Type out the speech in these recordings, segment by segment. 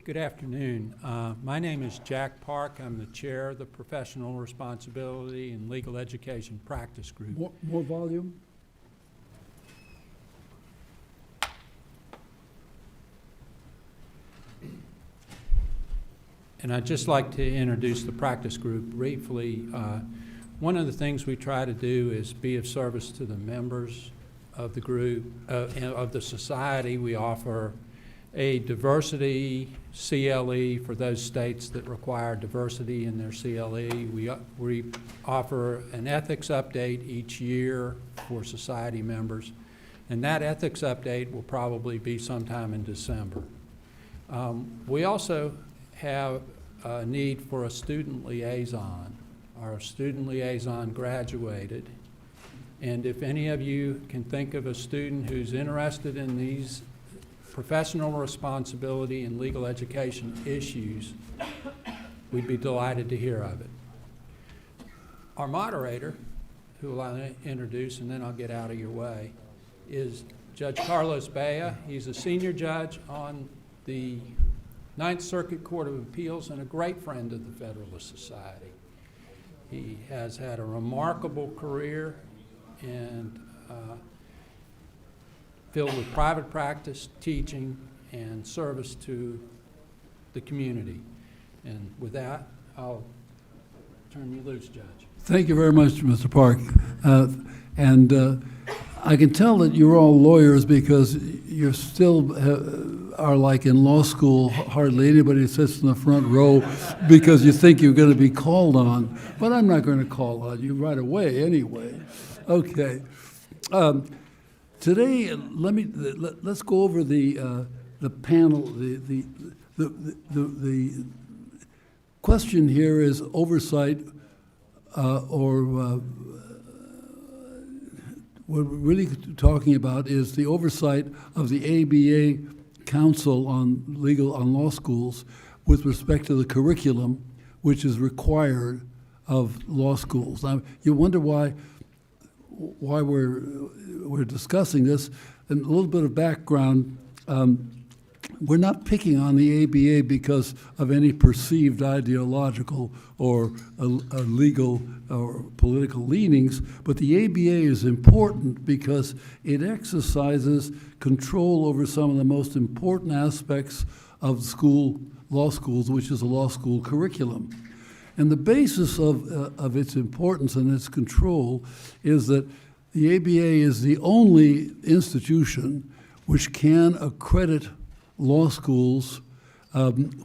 Good afternoon. My name is Jack Park. I'm the chair of the Professional Responsibility and Legal Education Practice Group. More volume? And I'd just like to introduce the practice group briefly. One of the things we try to do is be of service to the members of the group, of the society. We offer a diversity CLE for those states that require diversity in their CLE. We offer an ethics update each year for society members, and that ethics update will probably be sometime in December. We also have a need for a student liaison. Our student liaison graduated, and if any of you can think of a student who's interested in these professional responsibility and legal education issues, we'd be delighted to hear of it. Our moderator, who I'll introduce and then I'll get out of your way, is Judge Carlos Perea. He's a senior judge on the Ninth Circuit Court of Appeals and a great friend of the Federalist Society. He has had a remarkable career and filled with private practice, teaching, and service to the community. And with that, I'll turn you loose, Judge. Thank you very much, Mr. Park. I can tell that you're all lawyers because you still are like in law school, hardly anybody sits in the front row because you think you're going to be called on. But I'm not going to call on you right away anyway. Okay. Today, let's go over the panel. The question here is oversight, or what we're really talking about is the oversight of the ABA Council on Law Schools with respect to the curriculum which is required of law schools. Now, you wonder why we're discussing this. And a little bit of background, we're not picking on the ABA because of any perceived ideological or legal or political leanings, but the ABA is important because it exercises control over some of the most important aspects of law schools, which is a law school curriculum. And the basis of its importance and its control is that the ABA is the only institution which can accredit law schools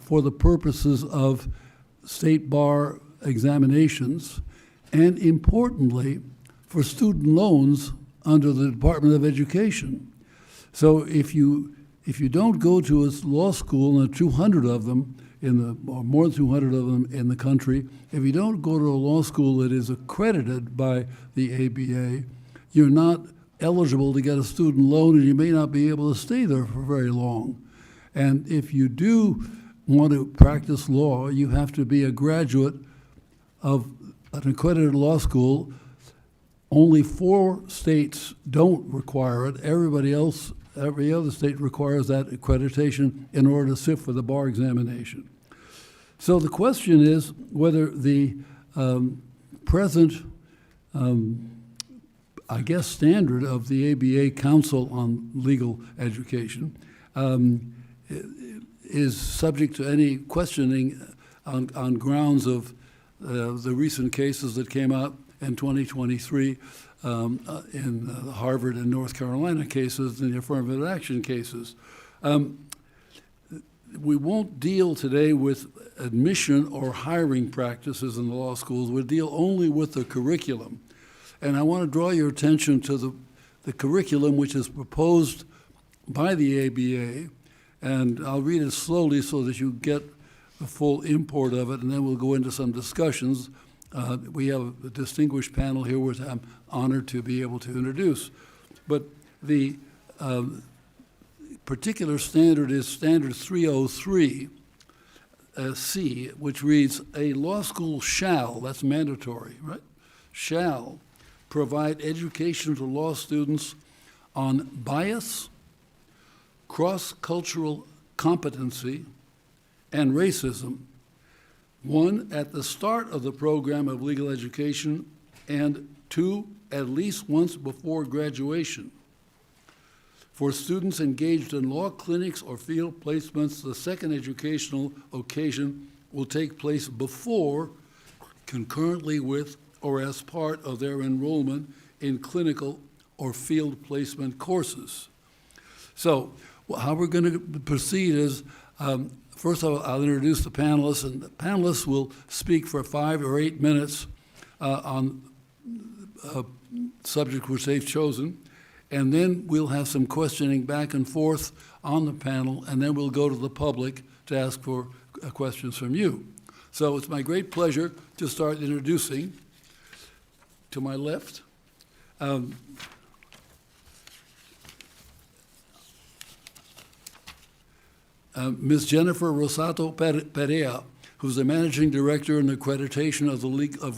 for the purposes of state bar examinations, and importantly, for student loans under the Department of Education. So if you don't go to a law school, and 200 of them, or more than 200 of them in the country, if you don't go to a law school that is accredited by the ABA, you're not eligible to get a student loan, and you may not be able to stay there for very long. And if you do want to practice law, you have to be a graduate of an accredited law school. Only 4 states don't require it. Every other state requires that accreditation in order to sit for the bar examination. So the question is whether the present, standard of the ABA Council on Legal Education is subject to any questioning on grounds of the recent cases that came out in 2023 in the Harvard and North Carolina cases and the affirmative action cases. We won't deal today with admission or hiring practices in the law schools. We'll deal only with the curriculum. And I want to draw your attention to the curriculum which is proposed by the ABA, and I'll read it slowly so that you get the full import of it, and then we'll go into some discussions. We have a distinguished panel here, which I'm honored to be able to introduce. But the particular standard is Standard 303 C, which reads, a law school shall, that's mandatory, right? Shall provide education to law students on bias, cross-cultural competency, and racism. One, at the start of the program of legal education, and two, at least once before graduation. For students engaged in law clinics or field placements, the second educational occasion will take place before, concurrently with, or as part of their enrollment in clinical or field placement courses. So how we're going to proceed is, first I'll introduce the panelists, and the panelists will speak for 5 or 8 minutes on subject which they've chosen, and then we'll have some questioning back and forth on the panel, and then we'll go to the public to ask for questions from you. So it's my great pleasure to start introducing, to my left, Ms. Jennifer Rosato Perea, who's the Managing Director and Accreditation of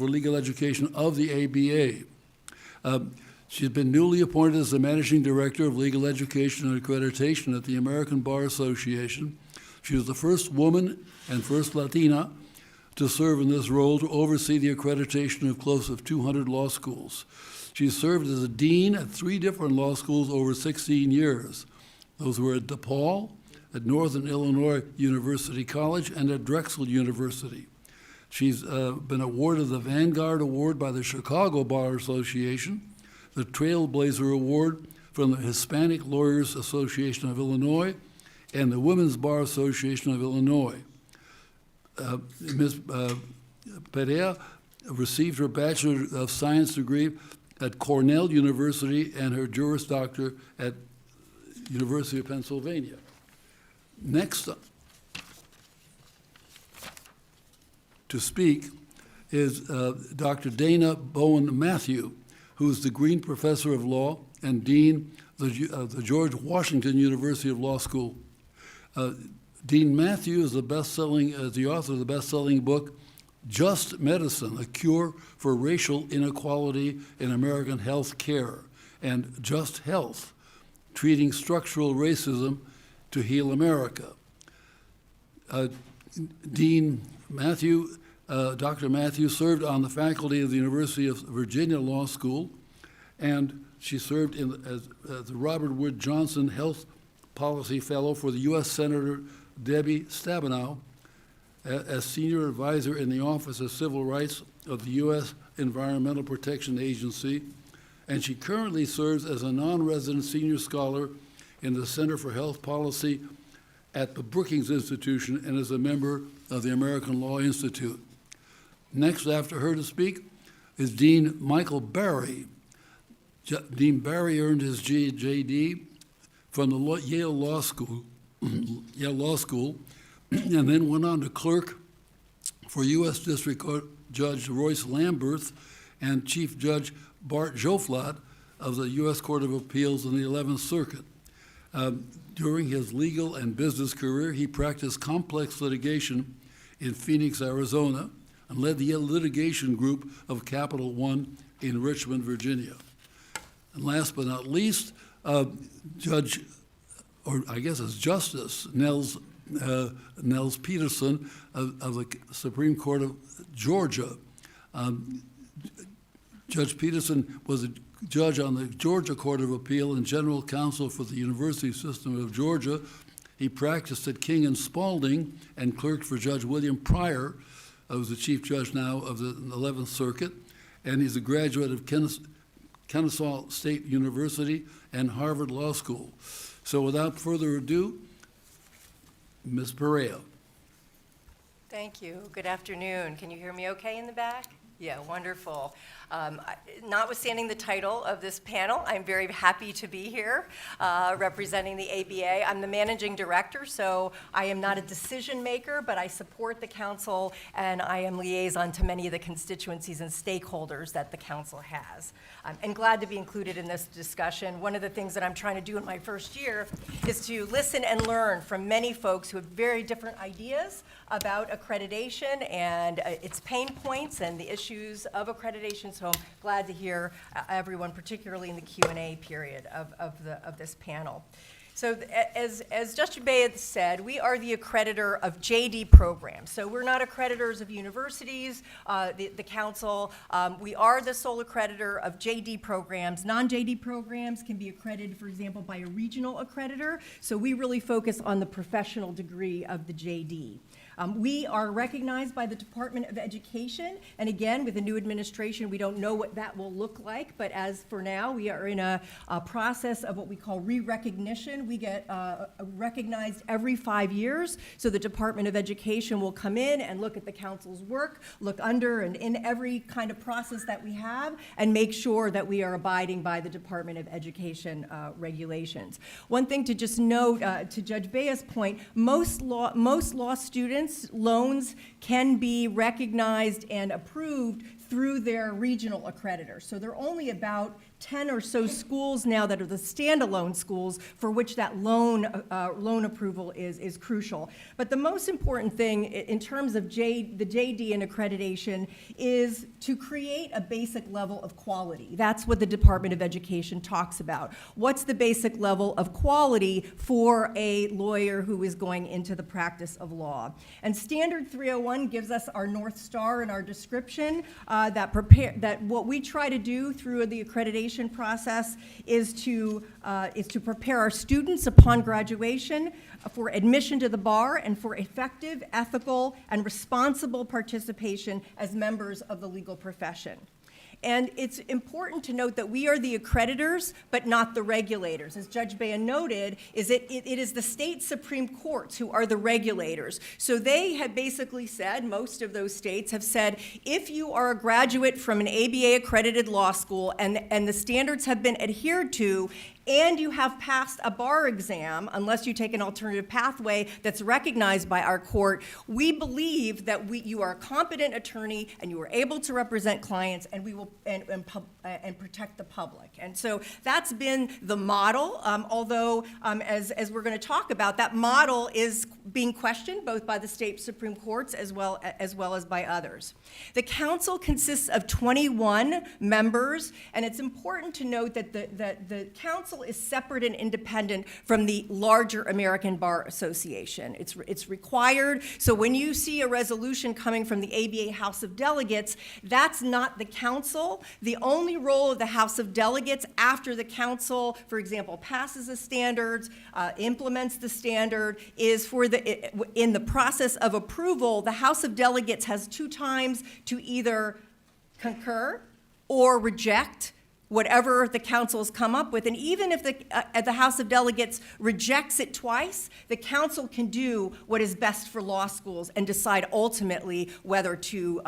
Legal Education of the ABA. She's been newly appointed as the Managing Director of Legal Education and Accreditation at the American Bar Association. She was the first woman and first Latina to serve in this role to oversee the accreditation of close to 200 law schools. She served as a dean at 3 different law schools over 16 years. Those were at DePaul, at Northern Illinois University College, and at Drexel University. She's been awarded the Vanguard Award by the Chicago Bar Association, the Trailblazer Award from the Hispanic Lawyers Association of Illinois, and the Women's Bar Association of Illinois. Ms. Perea received her Bachelor of Science degree at Cornell University and her Juris Doctor at University of Pennsylvania. Next to speak is Dr. Dayna Bowen Matthew, who is the Greene Professor of Law and Dean of the George Washington University of Law School. Dean Matthew is the author of the best-selling book, Just Medicine, A Cure for Racial Inequality in American Health Care, and Just Health, Treating Structural Racism to Heal America. Dean Matthew, Dr. Matthew served on the faculty of the University of Virginia Law School, and she served as the Robert Wood Johnson Health Policy Fellow for the U.S. Senator Debbie Stabenow, as Senior Advisor in the Office of Civil Rights of the U.S. Environmental Protection Agency, and she currently serves as a non-resident senior scholar in the Center for Health Policy at the Brookings Institution and is a member of the American Law Institute. Next after her to speak is Dean Michael Barry. Dean Barry earned his JD from the Yale Law School, and then went on to clerk for U.S. District Court Judge Royce Lamberth and Chief Judge Bart Joflat of the U.S. Court of Appeals in the 11th Circuit. During his legal and business career, he practiced complex litigation in Phoenix, Arizona, and led the litigation group of Capital One in Richmond, Virginia. And last but not least, Judge, or I guess it's Justice, Nels Peterson of the Supreme Court of Georgia. Judge Peterson was a judge on the Georgia Court of Appeal and general counsel for the University System of Georgia. He practiced at King and Spalding and clerked for Judge William Pryor, who's the chief judge now of the 11th Circuit, and he's a graduate of Kennesaw State University and Harvard Law School. So without further ado, Ms. Perea. Thank you. Good afternoon. Can you hear me okay in the back? Yeah, wonderful. Notwithstanding the title of this panel, I'm very happy to be here representing the ABA. I'm the managing director, so I am not a decision maker, but I support the council and I am liaison to many of the constituencies and stakeholders that the council has. I'm glad to be included in this discussion. One of the things that I'm trying to do in my first year is to listen and learn from many folks who have very different ideas about accreditation and its pain points and the issues of accreditation. So I'm glad to hear everyone, particularly in the Q&A period of this panel. So as Judge Perea said, we are the accreditor of JD programs. So we're not accreditors of universities, the council. We are the sole accreditor of JD programs. Non-JD programs can be accredited, for example, by a regional accreditor. So we really focus on the professional degree of the JD. We are recognized by the Department of Education, and again, with the new administration, we don't know what that will look like, but as for now, we are in a process of what we call re-recognition. We get recognized every 5 years, so the Department of Education will come in and look at the council's work, look under and in every kind of process that we have, and make sure that we are abiding by the Department of Education regulations. One thing to just note, to Judge Perea's point, most law students loans can be recognized and approved through their regional accreditor. So there are only about 10 or so schools now that are the standalone schools for which that loan approval is crucial. But the most important thing in terms of the JD and accreditation is to create a basic level of quality. That's what the Department of Education talks about. What's the basic level of quality for a lawyer who is going into the practice of law? And Standard 301 gives us our North Star and our description that what we try to do through the accreditation process is to prepare our students upon graduation for admission to the bar and for effective, ethical, and responsible participation as members of the legal profession. And it's important to note that we are the accreditors, but not the regulators. As Judge Perea noted, it is the state Supreme Courts who are the regulators. So they have basically said, most of those states have said, if you are a graduate from an ABA-accredited law school and the standards have been adhered to, and you have passed a bar exam, unless you take an alternative pathway that's recognized by our court, we believe that you are a competent attorney and you are able to represent clients, and we will and protect the public. And so that's been the model, although as we're going to talk about, that model is being questioned both by the state Supreme Courts as well as by others. The council consists of 21 members, and it's important to note that the council is separate and independent from the larger American Bar Association. It's required, so when you see a resolution coming from the ABA House of Delegates, that's not the council. The only role of the House of Delegates after the council, for example, passes the standards, implements the standard, is in the process of approval, the House of Delegates has 2 times to either concur or reject whatever the council has come up with. And even if the House of Delegates rejects it twice, the council can do what is best for law schools and decide ultimately whether to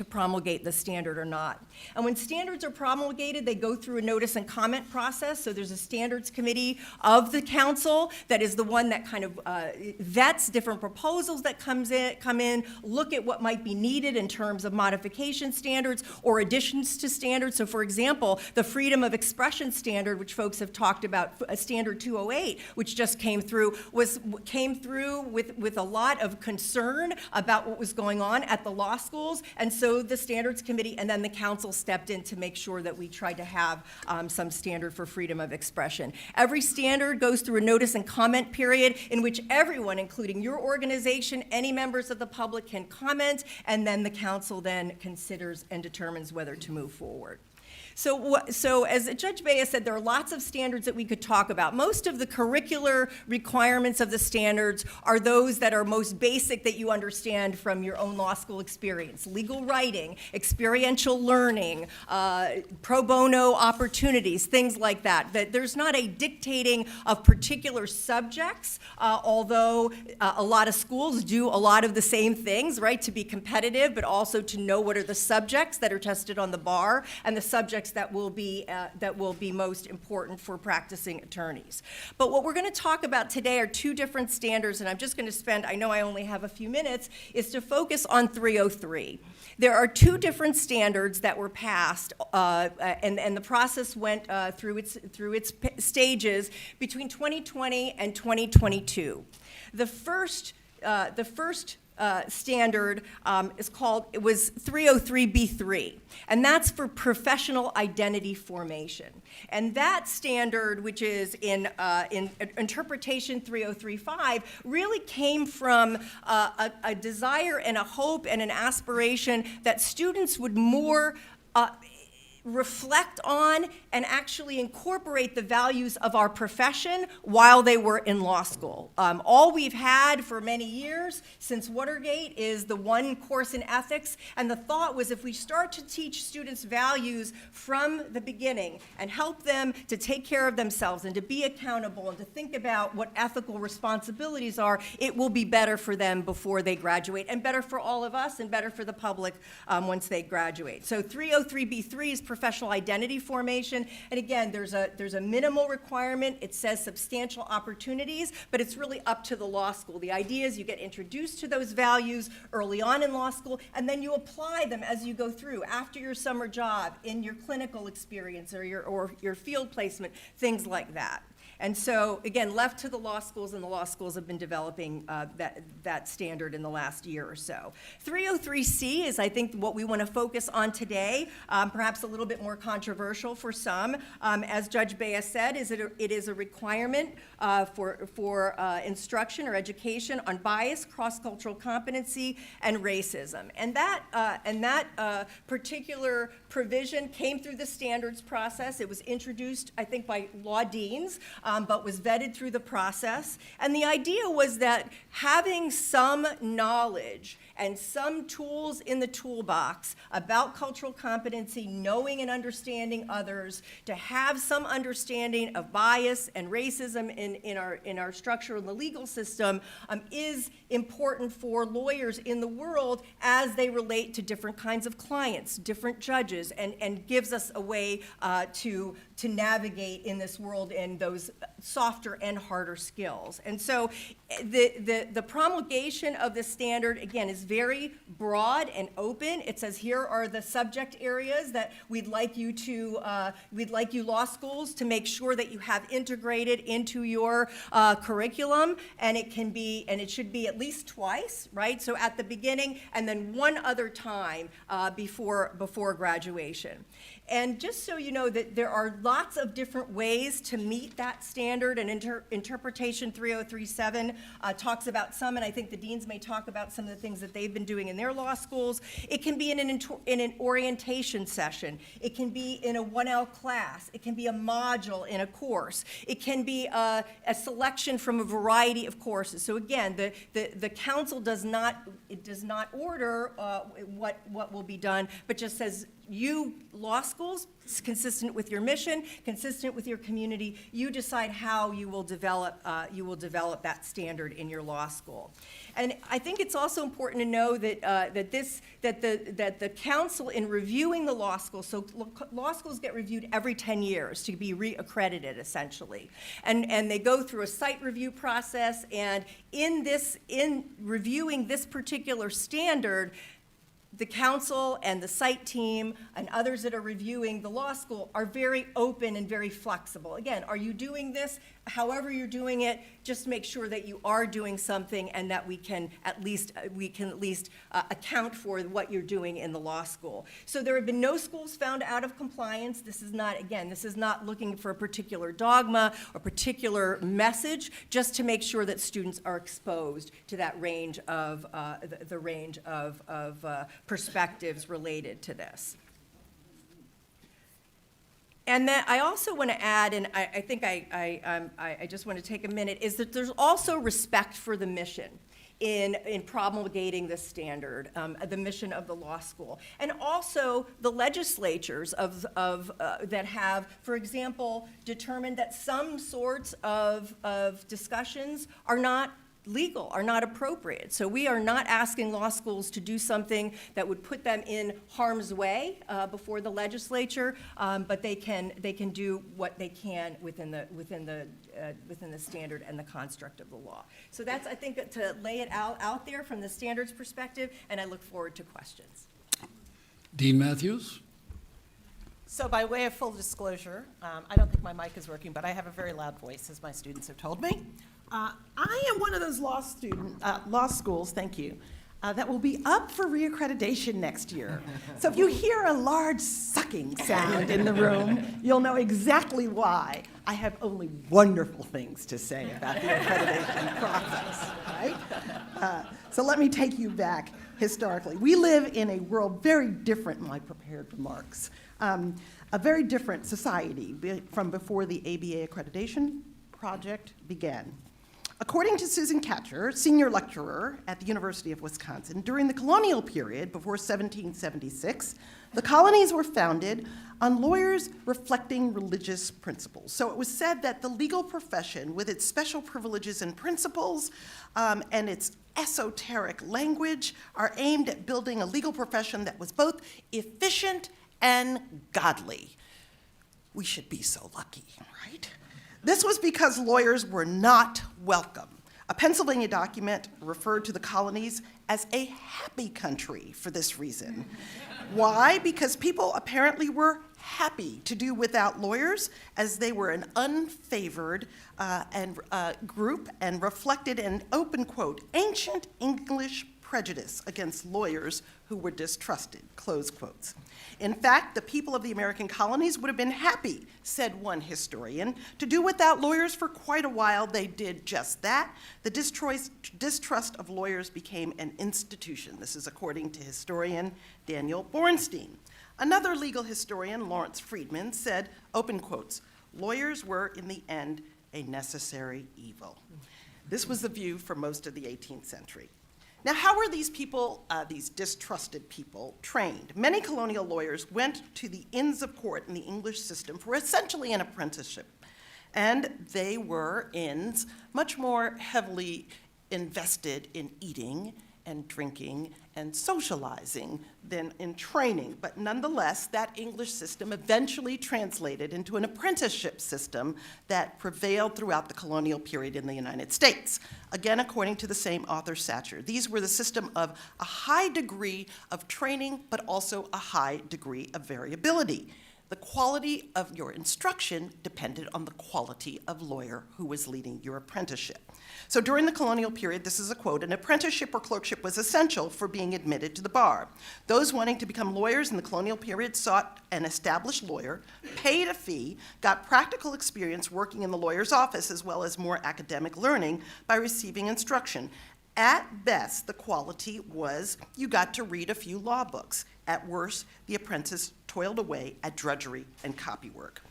promulgate the standard or not. And when standards are promulgated, they go through a notice and comment process. So there's a standards committee of the council that is the one that kind of vets different proposals that come in, look at what might be needed in terms of modification standards or additions to standards. So for example, the freedom of expression standard, which folks have talked about, Standard 208, which just came through with a lot of concern about what was going on at the law schools. And so the standards committee and then the council stepped in to make sure that we tried to have some standard for freedom of expression. Every standard goes through a notice and comment period in which everyone, including your organization, any members of the public, can comment, and then the council then considers and determines whether to move forward. So as Judge Perea said, there are lots of standards that we could talk about. Most of the curricular requirements of the standards are those that are most basic that you understand from your own law school experience. Legal writing, experiential learning, pro bono opportunities, things like that. That there's not a dictating of particular subjects, although a lot of schools do a lot of the same things, right, to be competitive, but also to know what are the subjects that are tested on the bar and the subjects that will be most important for practicing attorneys. But what we're going to talk about today are 2 different standards, and I'm just going to spend, I know I only have a few minutes, is to focus on 303. There are 2 different standards that were passed, and the process went through its stages between 2020 and 2022. The first standard it was 303B3, and that's for professional identity formation. And that standard, which is in Interpretation 3035, really came from a desire and a hope and an aspiration that students would more reflect on and actually incorporate the values of our profession while they were in law school. All we've had for many years since Watergate is the one course in ethics, and the thought was if we start to teach students values from the beginning and help them to take care of themselves and to be accountable and to think about what ethical responsibilities are, it will be better for them before they graduate, and better for all of us and better for the public once they graduate. So 303B3 is professional identity formation. And again, there's a minimal requirement. It says substantial opportunities, but it's really up to the law school. The idea is you get introduced to those values early on in law school, and then you apply them as you go through, after your summer job, in your clinical experience or your field placement, things like that. And so, again, left to the law schools, and the law schools have been developing that standard in the last year or so. 303C is, I think, what we want to focus on today, perhaps a little bit more controversial for some. As Judge Bea said, it is a requirement for instruction or education on bias, cross-cultural competency, and racism. And that particular provision came through the standards process. It was introduced, I think, by law deans, but was vetted through the process. And the idea was that having some knowledge and some tools in the toolbox about cultural competency, knowing and understanding others, to have some understanding of bias and racism in our structure in the legal system is important for lawyers in the world as they relate to different kinds of clients, different judges, and gives us a way to navigate in this world in those softer and harder skills. And so the promulgation of the standard, again, is very broad and open. It says here are the subject areas that we'd like you law schools to make sure that you have integrated into your curriculum, and it should be at least twice, right? So at the beginning and then one other time before graduation. And just so you know that there are lots of different ways to meet that standard, and Interpretation 3037 talks about some, and I think the deans may talk about some of the things that they've been doing in their law schools. It can be in an orientation session. It can be in a 1L class. It can be a module in a course. It can be a selection from a variety of courses. So again, the council does not order what will be done, but just says, you law schools, consistent with your mission, consistent with your community, you decide how you will develop that standard in your law school. And I think it's also important to know that the council, in reviewing the law school, so law schools get reviewed every 10 years to be re-accredited, essentially, and they go through a site review process. And in reviewing this particular standard, the council and the site team and others that are reviewing the law school are very open and very flexible. Again, are you doing this? However you're doing it, just make sure that you are doing something, and that we can at least account for what you're doing in the law school. So there have been no schools found out of compliance. This is not looking for a particular dogma or particular message, just to make sure that students are exposed to that range of the range of perspectives related to this. And then I also want to add, and I think I just want to take a minute, is that there's also respect for the mission in promulgating this standard, the mission of the law school, and also the legislatures that have, for example, determined that some sorts of discussions are not legal, are not appropriate. So we are not asking law schools to do something that would put them in harm's way before the legislature, but they can do what they can within the standard and the construct of the law. So that's, I think, to lay it out there from the standards perspective, and I look forward to questions. Dean Matthews? So by way of full disclosure, I don't think my mic is working, but I have a very loud voice, as my students have told me. I am one of those law schools, thank you, that will be up for reaccreditation next year. So if you hear a large sucking sound in the room, you'll know exactly why. I have only wonderful things to say about the accreditation process, right? So let me take you back historically. We live in a world very different, my prepared remarks, a very different society from before the ABA accreditation project began. According to Susan Katcher, senior lecturer at the University of Wisconsin, during the colonial period before 1776, the colonies were founded on lawyers reflecting religious principles. So it was said that the legal profession, with its special privileges and principles and its esoteric language, are aimed at building a legal profession that was both efficient and godly. We should be so lucky, right? This was because lawyers were not welcome. A Pennsylvania document referred to the colonies as a happy country for this reason. Why? Because people apparently were happy to do without lawyers, as they were an unfavored group and reflected an open quote, ancient English prejudice against lawyers who were distrusted, close quotes. In fact, the people of the American colonies would have been happy, said one historian, to do without lawyers for quite a while. They did just that. The distrust of lawyers became an institution. This is according to historian Daniel Bornstein. Another legal historian, Lawrence Friedman, said, open quotes, lawyers were, in the end, a necessary evil. This was the view for most of the 18th century. Now, how were these people, these distrusted people, trained? Many colonial lawyers went to the Inns of Court in the English system for essentially an apprenticeship. And they were, inns, much more heavily invested in eating and drinking and socializing than in training. But nonetheless, that English system eventually translated into an apprenticeship system that prevailed throughout the colonial period in the United States. Again, according to the same author, Satcher, these were the system of a high degree of training, but also a high degree of variability. The quality of your instruction depended on the quality of lawyer who was leading your apprenticeship. So during the colonial period, this is a quote, an apprenticeship or clerkship was essential for being admitted to the bar. Those wanting to become lawyers in the colonial period sought an established lawyer, paid a fee, got practical experience working in the lawyer's office, as well as more academic learning by receiving instruction. At best, the quality was you got to read a few law books. At worst, the apprentice toiled away at drudgery and copywork.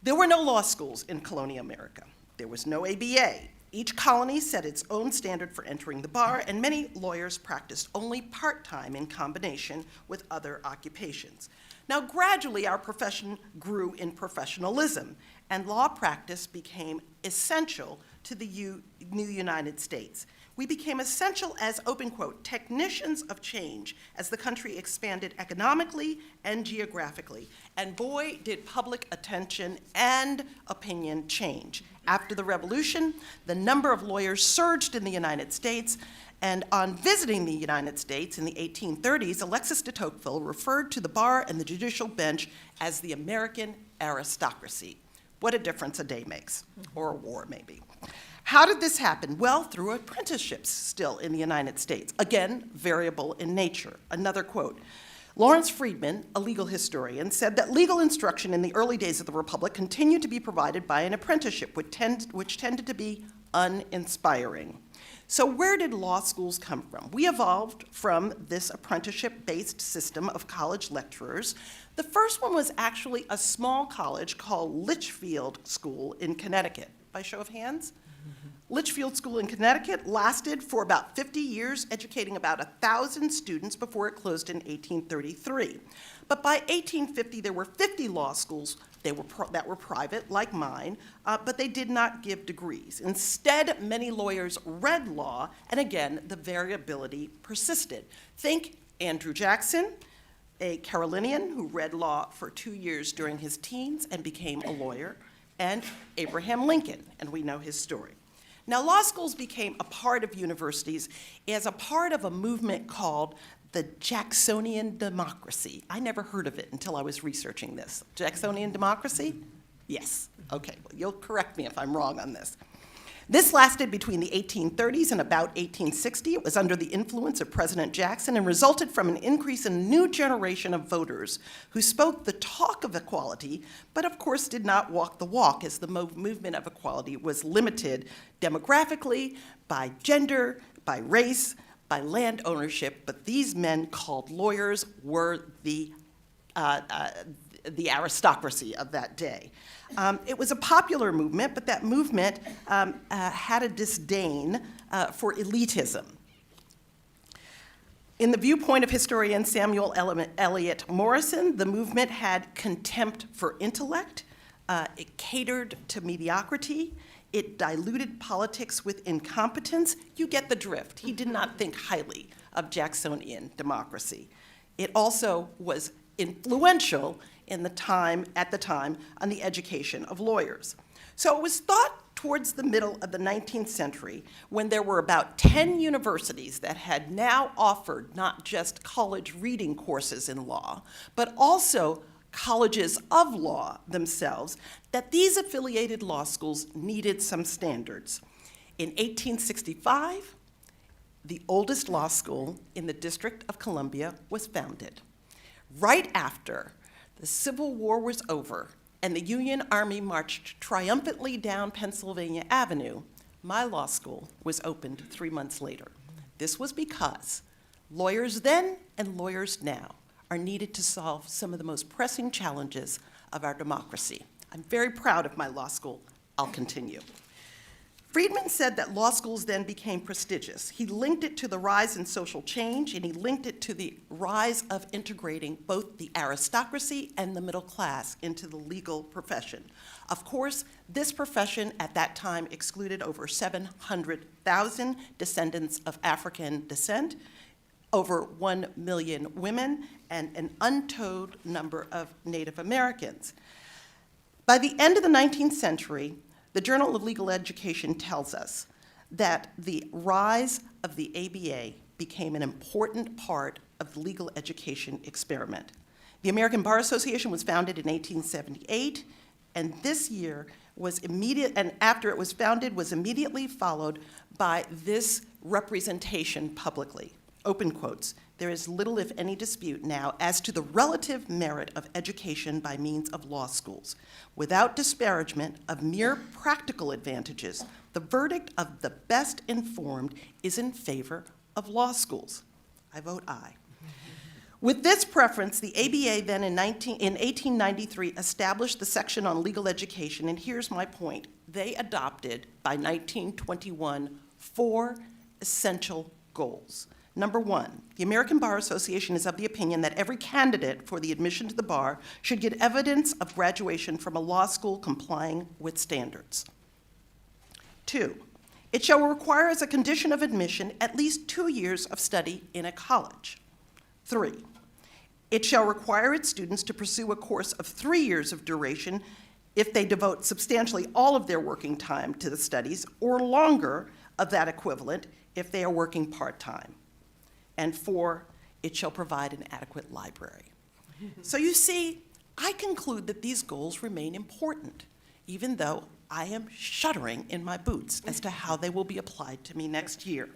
There were no law schools in colonial America. There was no ABA. Each colony set its own standard for entering the bar, and many lawyers practiced only part-time in combination with other occupations. Now, gradually, our profession grew in professionalism, and law practice became essential to the new United States. We became essential as, open quote, technicians of change as the country expanded economically and geographically. And boy, did public attention and opinion change. After the Revolution, the number of lawyers surged in the United States, and on visiting the United States in the 1830s, Alexis de Tocqueville referred to the bar and the judicial bench as the American aristocracy. What a difference a day makes, or a war maybe. How did this happen? Well, through apprenticeships still in the United States. Again, variable in nature. Another quote. Lawrence Friedman, a legal historian, said that legal instruction in the early days of the Republic continued to be provided by an apprenticeship, which tended to be uninspiring. So where did law schools come from? We evolved from this apprenticeship-based system of college lecturers. The first one was actually a small college called Litchfield School in Connecticut. By show of hands? Litchfield School in Connecticut lasted for about 50 years, educating about 1,000 students before it closed in 1833. But by 1850, there were 50 law schools that were private, like mine, but they did not give degrees. Instead, many lawyers read law, and again, the variability persisted. Think Andrew Jackson, a Carolinian who read law for 2 years during his teens and became a lawyer, and Abraham Lincoln, and we know his story. Now, law schools became a part of universities as a part of a movement called the Jacksonian democracy. I never heard of it until I was researching this. Jacksonian democracy? Yes. Okay, well, you'll correct me if I'm wrong on this. This lasted between the 1830s and about 1860. It was under the influence of President Jackson and resulted from an increase in a new generation of voters who spoke the talk of equality, but of course did not walk the walk, as the movement of equality was limited demographically, by gender, by race, by land ownership. But these men, called lawyers, were the aristocracy of that day. It was a popular movement, but that movement had a disdain for elitism. In the viewpoint of historian Samuel Eliot Morrison, the movement had contempt for intellect, it catered to mediocrity, it diluted politics with incompetence. You get the drift. He did not think highly of Jacksonian democracy. It also was influential at the time on the education of lawyers. So it was thought towards the middle of the 19th century, when there were about 10 universities that had now offered not just college reading courses in law, but also colleges of law themselves, that these affiliated law schools needed some standards. In 1865, the oldest law school in the District of Columbia was founded. Right after the Civil War was over and the Union Army marched triumphantly down Pennsylvania Avenue, my law school was opened 3 months later. This was because lawyers then and lawyers now are needed to solve some of the most pressing challenges of our democracy. I'm very proud of my law school. I'll continue. Friedman said that law schools then became prestigious. He linked it to the rise in social change, and he linked it to the rise of integrating both the aristocracy and the middle class into the legal profession. Of course, this profession at that time excluded over 700,000 descendants of African descent, over 1 million women, and an untold number of Native Americans. By the end of the 19th century, the Journal of Legal Education tells us that the rise of the ABA became an important part of the legal education experiment. The American Bar Association was founded in 1878, and this year was after it was founded, was immediately followed by this representation publicly. Open quotes, "There is little, if any, dispute now as to the relative merit of education by means of law schools. Without disparagement of mere practical advantages, the verdict of the best informed is in favor of law schools." I vote aye. With this preference, the ABA then in 1893 established the section on legal education, and here's my point. They adopted, by 1921, 4 essential goals. Number 1, the American Bar Association is of the opinion that every candidate for the admission to the bar should get evidence of graduation from a law school complying with standards. 2, it shall require as a condition of admission at least 2 years of study in a college. 3, it shall require its students to pursue a course of 3 years of duration if they devote substantially all of their working time to the studies, or longer of that equivalent if they are working part-time. And 4, it shall provide an adequate library. So you see, I conclude that these goals remain important, even though I am shuddering in my boots as to how they will be applied to me next year.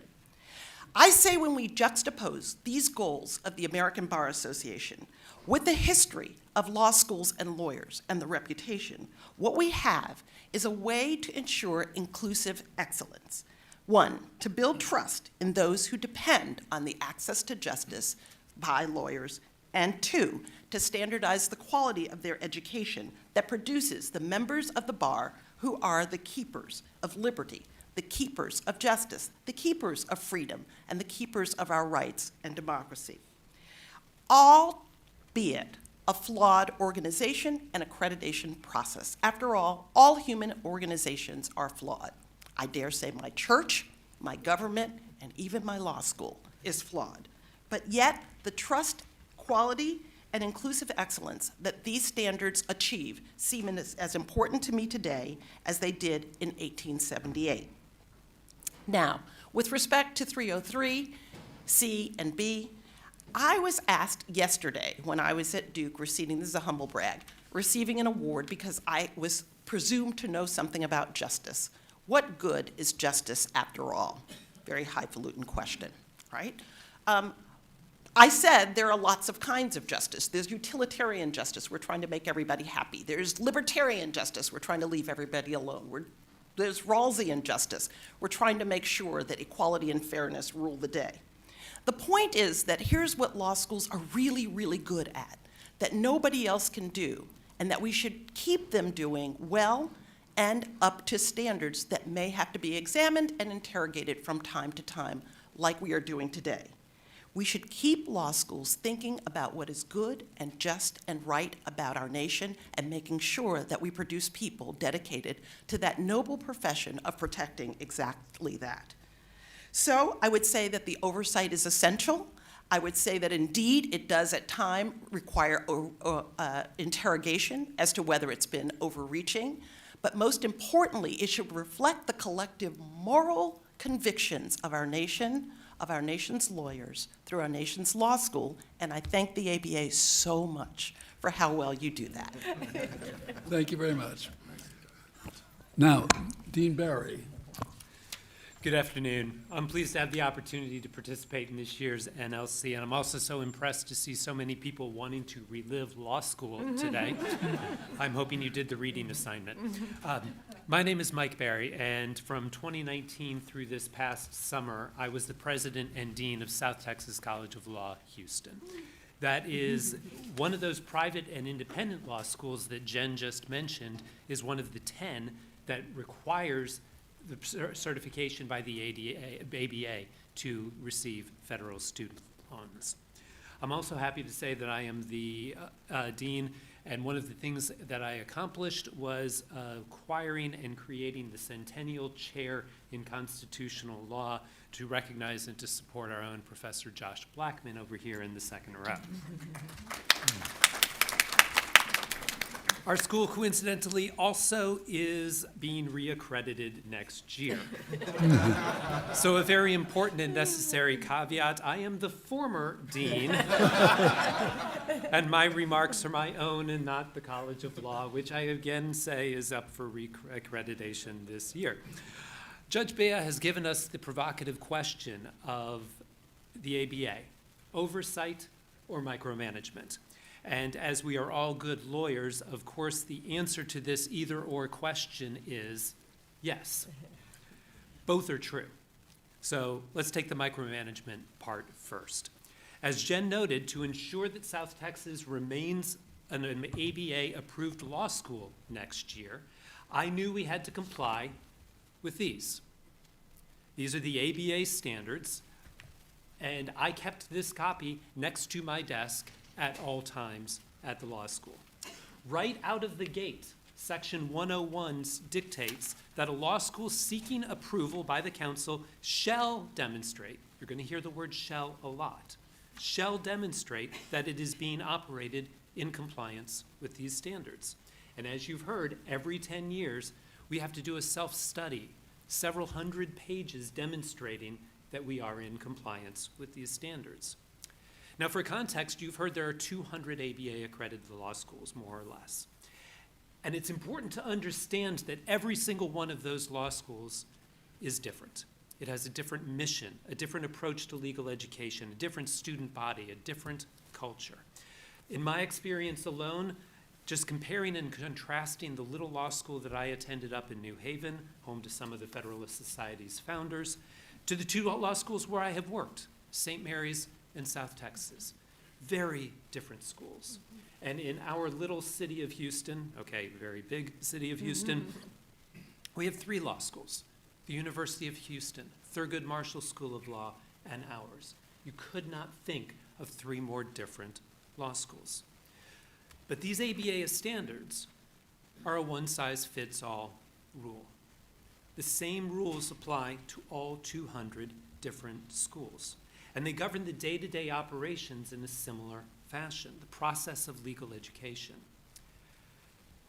I say when we juxtapose these goals of the American Bar Association with the history of law schools and lawyers and the reputation, what we have is a way to ensure inclusive excellence. 1, to build trust in those who depend on the access to justice by lawyers, and 2, to standardize the quality of their education that produces the members of the bar who are the keepers of liberty, the keepers of justice, the keepers of freedom, and the keepers of our rights and democracy. Albeit a flawed organization and accreditation process. After all human organizations are flawed. I dare say my church, my government, and even my law school is flawed. But yet, the trust, quality, and inclusive excellence that these standards achieve seem as important to me today as they did in 1878. Now, with respect to 303, C, and B, I was asked yesterday when I was at Duke receiving, this is a humble brag, receiving an award because I was presumed to know something about justice. What good is justice after all? Very highfalutin question, right? I said there are lots of kinds of justice. There's utilitarian justice. We're trying to make everybody happy. There's libertarian justice. We're trying to leave everybody alone. There's Rawlsian justice. We're trying to make sure that equality and fairness rule the day. The point is that here's what law schools are really, really good at, that nobody else can do, and that we should keep them doing well and up to standards that may have to be examined and interrogated from time to time, like we are doing today. We should keep law schools thinking about what is good and just and right about our nation and making sure that we produce people dedicated to that noble profession of protecting exactly that. So I would say that the oversight is essential. I would say that indeed it does at times require interrogation as to whether it's been overreaching, but most importantly, it should reflect the collective moral convictions of our nation, of our nation's lawyers, through our nation's law school, and I thank the ABA so much for how well you do that. Thank you very much. Now, Dean Barry. Good afternoon. I'm pleased to have the opportunity to participate in this year's NLC, and I'm also so impressed to see so many people wanting to relive law school today. I'm hoping you did the reading assignment. My name is Mike Barry, and from 2019 through this past summer, I was the president and dean of South Texas College of Law, Houston. That is one of those private and independent law schools that Jen just mentioned, is one of the 10 that requires the certification by the ABA to receive federal student loans. I'm also happy to say that I am the dean, and one of the things that I accomplished was acquiring and creating the Centennial Chair in Constitutional Law to recognize and to support our own Professor Josh Blackman over here in the second row. Our school, coincidentally, also is being reaccredited next year. So a very important and necessary caveat, I am the former dean, and my remarks are my own and not the College of Law, which I again say is up for reaccreditation this year. Judge Perea has given us the provocative question of the ABA, oversight or micromanagement. And as we are all good lawyers, of course, the answer to this either-or question is yes. Both are true. So let's take the micromanagement part first. As Jen noted, to ensure that South Texas remains an ABA-approved law school next year, I knew we had to comply with these. These are the ABA standards, and I kept this copy next to my desk at all times at the law school. Right out of the gate, Section 101 dictates that a law school seeking approval by the council shall demonstrate, you're going to hear the word shall a lot, shall demonstrate that it is being operated in compliance with these standards. And as you've heard, every 10 years, we have to do a self-study, several hundred pages demonstrating that we are in compliance with these standards. Now, for context, you've heard there are 200 ABA-accredited law schools, more or less. And it's important to understand that every single one of those law schools is different. It has a different mission, a different approach to legal education, a different student body, a different culture. In my experience alone, just comparing and contrasting the little law school that I attended up in New Haven, home to some of the Federalist Society's founders, to the 2 law schools where I have worked, St. Mary's and South Texas. Very different schools. And in our little city of Houston, okay, very big city of Houston, we have 3 law schools. The University of Houston, Thurgood Marshall School of Law, and ours. You could not think of 3 more different law schools. But these ABA standards are a one-size-fits-all rule. The same rules apply to all 200 different schools. And they govern the day-to-day operations in a similar fashion, the process of legal education.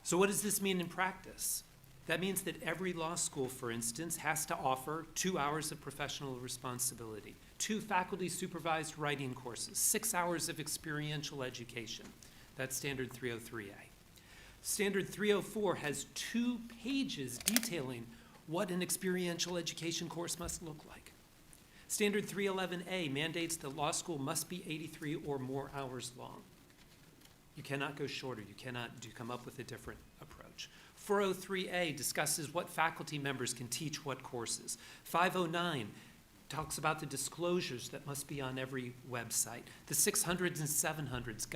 So what does this mean in practice? That means that every law school, for instance, has to offer 2 hours of professional responsibility, 2 faculty-supervised writing courses, 6 hours of experiential education. That's Standard 303A. Standard 304 has 2 pages detailing what an experiential education course must look like. Standard 311A mandates that law school must be 83 or more hours long. You cannot go shorter. You cannot come up with a different approach. 403A discusses what faculty members can teach what courses. 509 talks about the disclosures that must be on every website. The 600s and 700s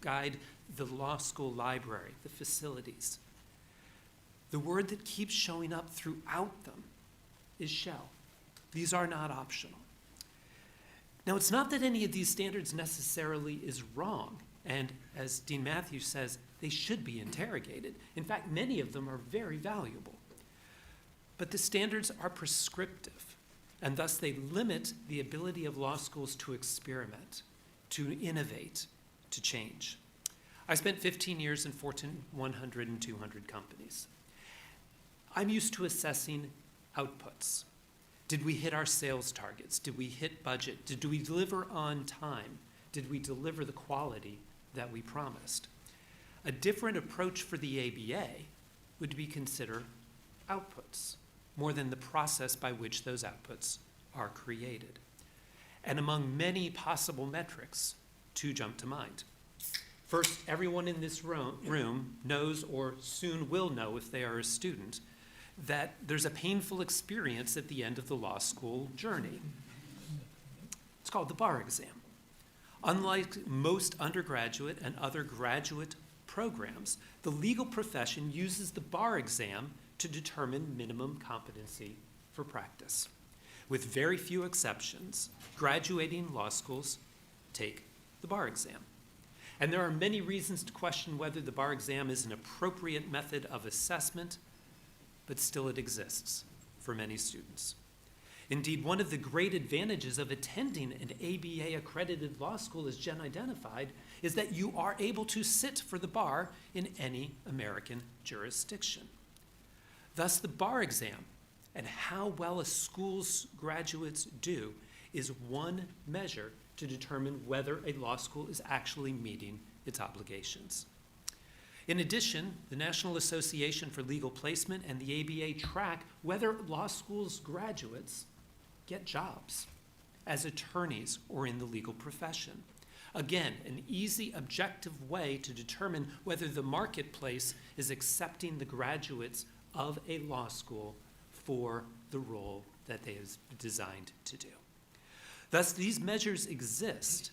guide the law school library, the facilities. The word that keeps showing up throughout them is shall. These are not optional. Now, it's not that any of these standards necessarily is wrong, and as Dean Matthews says, they should be interrogated. In fact, many of them are very valuable. But the standards are prescriptive, and thus they limit the ability of law schools to experiment, to innovate, to change. I spent 15 years in Fortune 100 and 200 companies. I'm used to assessing outputs. Did we hit our sales targets? Did we hit budget? Did we deliver on time? Did we deliver the quality that we promised? A different approach for the ABA would be consider outputs, more than the process by which those outputs are created. And among many possible metrics, two jump to mind. First, everyone in this room knows, or soon will know if they are a student, that there's a painful experience at the end of the law school journey. It's called the bar exam. Unlike most undergraduate and other graduate programs, the legal profession uses the bar exam to determine minimum competency for practice. With very few exceptions, graduating law schools take the bar exam. And there are many reasons to question whether the bar exam is an appropriate method of assessment, but still it exists for many students. Indeed, one of the great advantages of attending an ABA-accredited law school, as Jen identified, is that you are able to sit for the bar in any American jurisdiction. Thus, the bar exam and how well a school's graduates do is one measure to determine whether a law school is actually meeting its obligations. In addition, the National Association for Legal Placement and the ABA track whether law schools graduates get jobs as attorneys or in the legal profession. Again, an easy, objective way to determine whether the marketplace is accepting the graduates of a law school for the role that they is designed to do. Thus, these measures exist.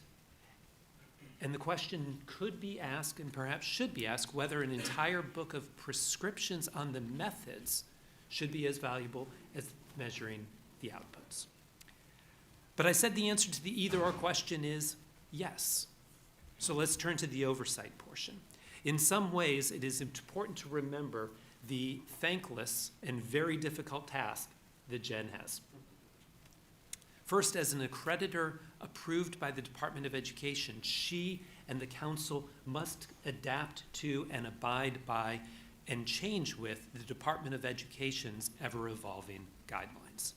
And the question could be asked, and perhaps should be asked, whether an entire book of prescriptions on the methods should be as valuable as measuring the outputs. But I said the answer to the either-or question is yes. So let's turn to the oversight portion. In some ways, it is important to remember the thankless and very difficult task that Jen has. First, as an accreditor approved by the Department of Education, she and the council must adapt to and abide by and change with the Department of Education's ever-evolving guidelines.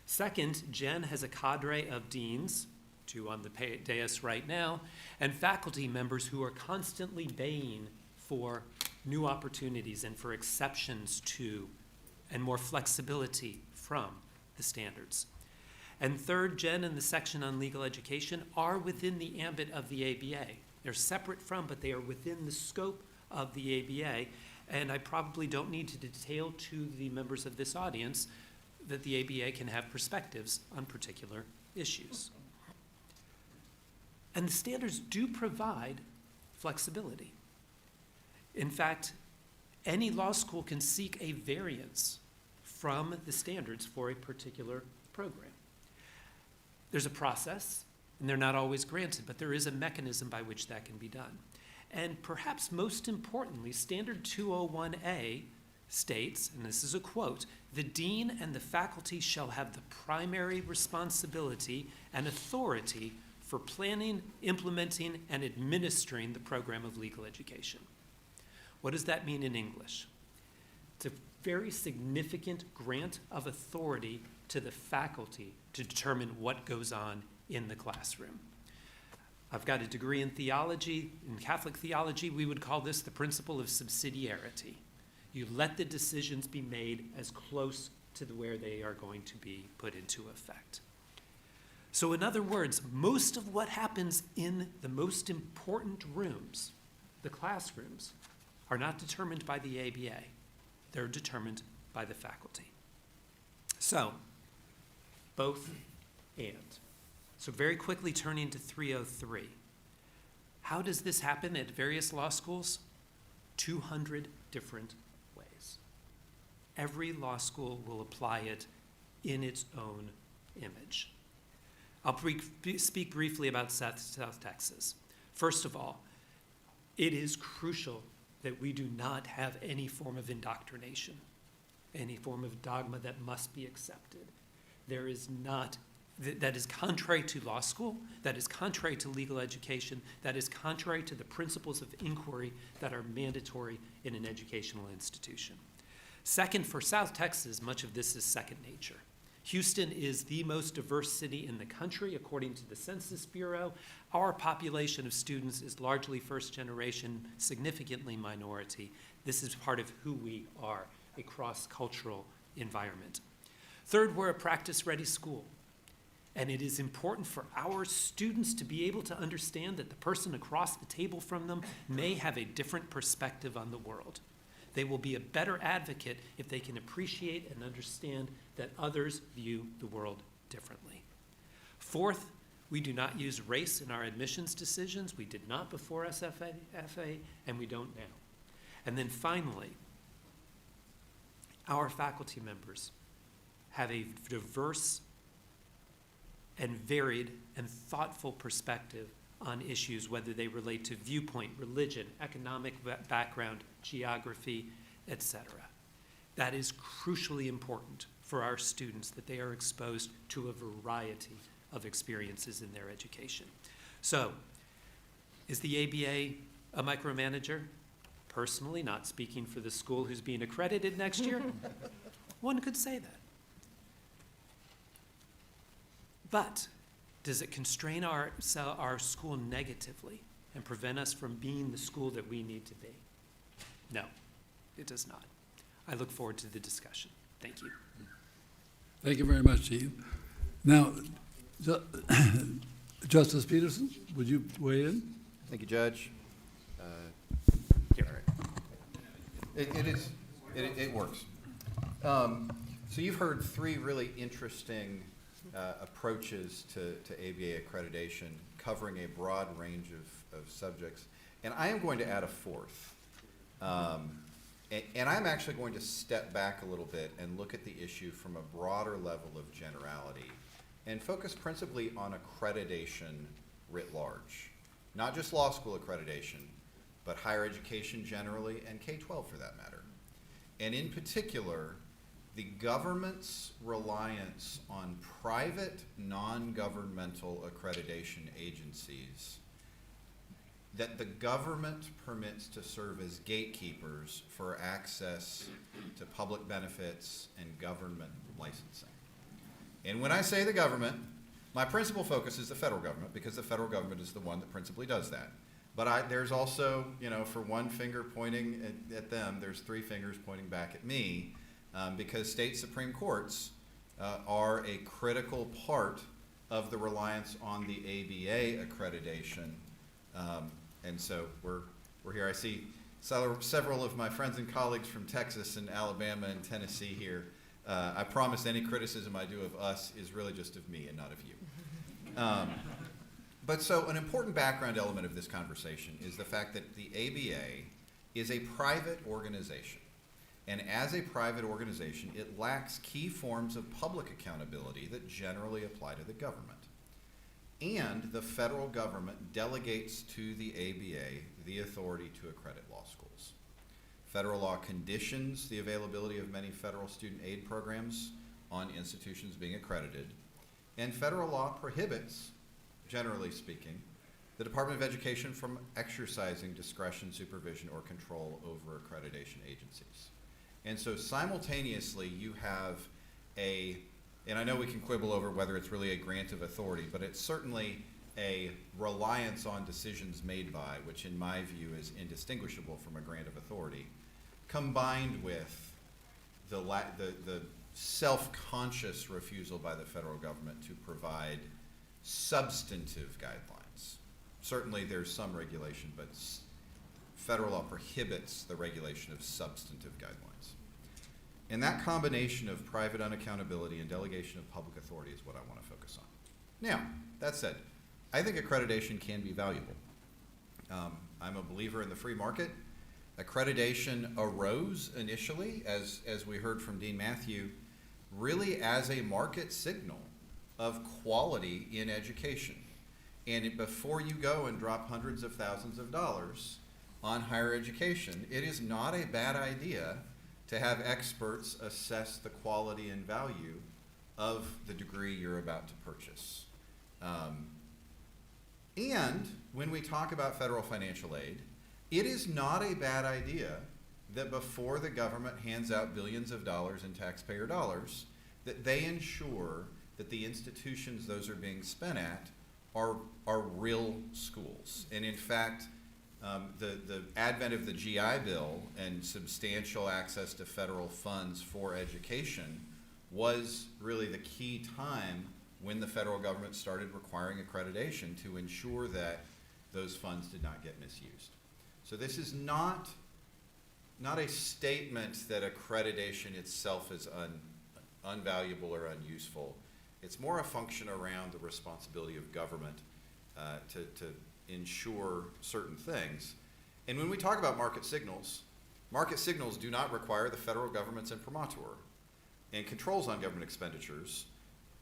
Second, Jen has a cadre of deans, two on the dais right now, and faculty members who are constantly baying for new opportunities and for exceptions to and more flexibility from the standards. And third, Jen and the section on legal education are within the ambit of the ABA. They're separate from, but they are within the scope of the ABA. And I probably don't need to detail to the members of this audience that the ABA can have perspectives on particular issues. And the standards do provide flexibility. In fact, any law school can seek a variance from the standards for a particular program. There's a process, and they're not always granted, but there is a mechanism by which that can be done. And perhaps most importantly, Standard 201A states, and this is a quote, "The dean and the faculty shall have the primary responsibility and authority for planning, implementing, and administering the program of legal education." What does that mean in English? It's a very significant grant of authority to the faculty to determine what goes on in the classroom. I've got a degree in theology. In Catholic theology, we would call this the principle of subsidiarity. You let the decisions be made as close to where they are going to be put into effect. So in other words, most of what happens in the most important rooms, the classrooms, are not determined by the ABA. They're determined by the faculty. So, both and. So very quickly turning to 303. How does this happen at various law schools? 200 different ways. Every law school will apply it in its own image. I'll speak briefly about South Texas. First of all, it is crucial that we do not have any form of indoctrination, any form of dogma that must be accepted. There is not, that is contrary to law school, that is contrary to legal education, that is contrary to the principles of inquiry that are mandatory in an educational institution. Second, for South Texas, much of this is second nature. Houston is the most diverse city in the country, according to the Census Bureau. Our population of students is largely first generation, significantly minority. This is part of who we are, a cross-cultural environment. Third, we're a practice-ready school. And it is important for our students to be able to understand that the person across the table from them may have a different perspective on the world. They will be a better advocate if they can appreciate and understand that others view the world differently. Fourth, we do not use race in our admissions decisions. We did not before SFA, and we don't now. And then finally, our faculty members have a diverse and varied and thoughtful perspective on issues, whether they relate to viewpoint, religion, economic background, geography, etc. That is crucially important for our students, that they are exposed to a variety of experiences in their education. So, is the ABA a micromanager? Personally, not speaking for the school who's being accredited next year, one could say that. But does it constrain our school negatively and prevent us from being the school that we need to be? No, it does not. I look forward to the discussion. Thank you. Thank you very much, Steve. Now, Justice Peterson, would you weigh in? Thank you, Judge. Here. All right. It works. So you've heard three really interesting approaches to ABA accreditation, covering a broad range of subjects. And I am going to add a fourth. And I'm actually going to step back a little bit and look at the issue from a broader level of generality and focus principally on accreditation writ large. Not just law school accreditation, but higher education generally and K-12 for that matter. And in particular, the government's reliance on private, non-governmental accreditation agencies that the government permits to serve as gatekeepers for access to public benefits and government licensing. And when I say the government, my principal focus is the federal government, because the federal government is the one that principally does that. But there's also, for one finger pointing at them, there's three fingers pointing back at me, because state Supreme Courts are a critical part of the reliance on the ABA accreditation. And so we're here. I see several of my friends and colleagues from Texas and Alabama and Tennessee here. I promise any criticism I do of us is really just of me and not of you. But so an important background element of this conversation is the fact that the ABA is a private organization. And as a private organization, it lacks key forms of public accountability that generally apply to the government. And the federal government delegates to the ABA the authority to accredit law schools. Federal law conditions the availability of many federal student aid programs on institutions being accredited. And federal law prohibits, generally speaking, the Department of Education from exercising discretion, supervision, or control over accreditation agencies. And so simultaneously you have and I know we can quibble over whether it's really a grant of authority, but it's certainly a reliance on decisions made by, which in my view is indistinguishable from a grant of authority. combined with the self-conscious refusal by the federal government to provide substantive guidelines. Certainly there's some regulation, but federal law prohibits the regulation of substantive guidelines. And that combination of private unaccountability and delegation of public authority is what I want to focus on. Now, that said, I think accreditation can be valuable. I'm a believer in the free market. Accreditation arose initially, as we heard from Dean Matthew, really as a market signal of quality in education. And before you go and drop hundreds of thousands of dollars on higher education, it is not a bad idea to have experts assess the quality and value of the degree you're about to purchase. And when we talk about federal financial aid, it is not a bad idea that before the government hands out billions of dollars in taxpayer dollars, that they ensure that the institutions those are being spent at are real schools. And in fact, the advent of the GI Bill and substantial access to federal funds for education was really the key time when the federal government started requiring accreditation to ensure that those funds did not get misused. So this is not a statement that accreditation itself is unvaluable or unuseful. It's more a function around the responsibility of government to ensure certain things. And when we talk about market signals do not require the federal government's imprimatur, and controls on government expenditures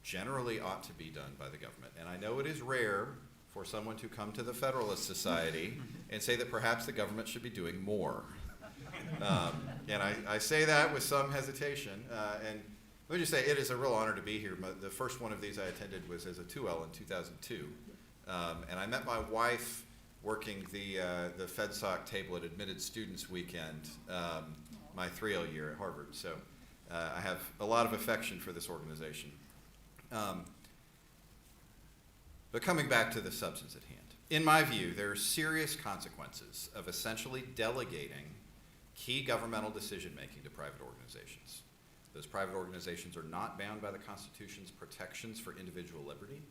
generally ought to be done by the government. And I know it is rare for someone to come to the Federalist Society and say that perhaps the government should be doing more. And I say that with some hesitation. And let me just say, it is a real honor to be here. The first one of these I attended was as a 2L in 2002. And I met my wife working the FedSoc table at Admitted Students Weekend, my 3L year at Harvard. So I have a lot of affection for this organization. But coming back to the substance at hand, in my view, there are serious consequences of essentially delegating key governmental decision-making to private organizations. Those private organizations are not bound by the Constitution's protections for individual liberty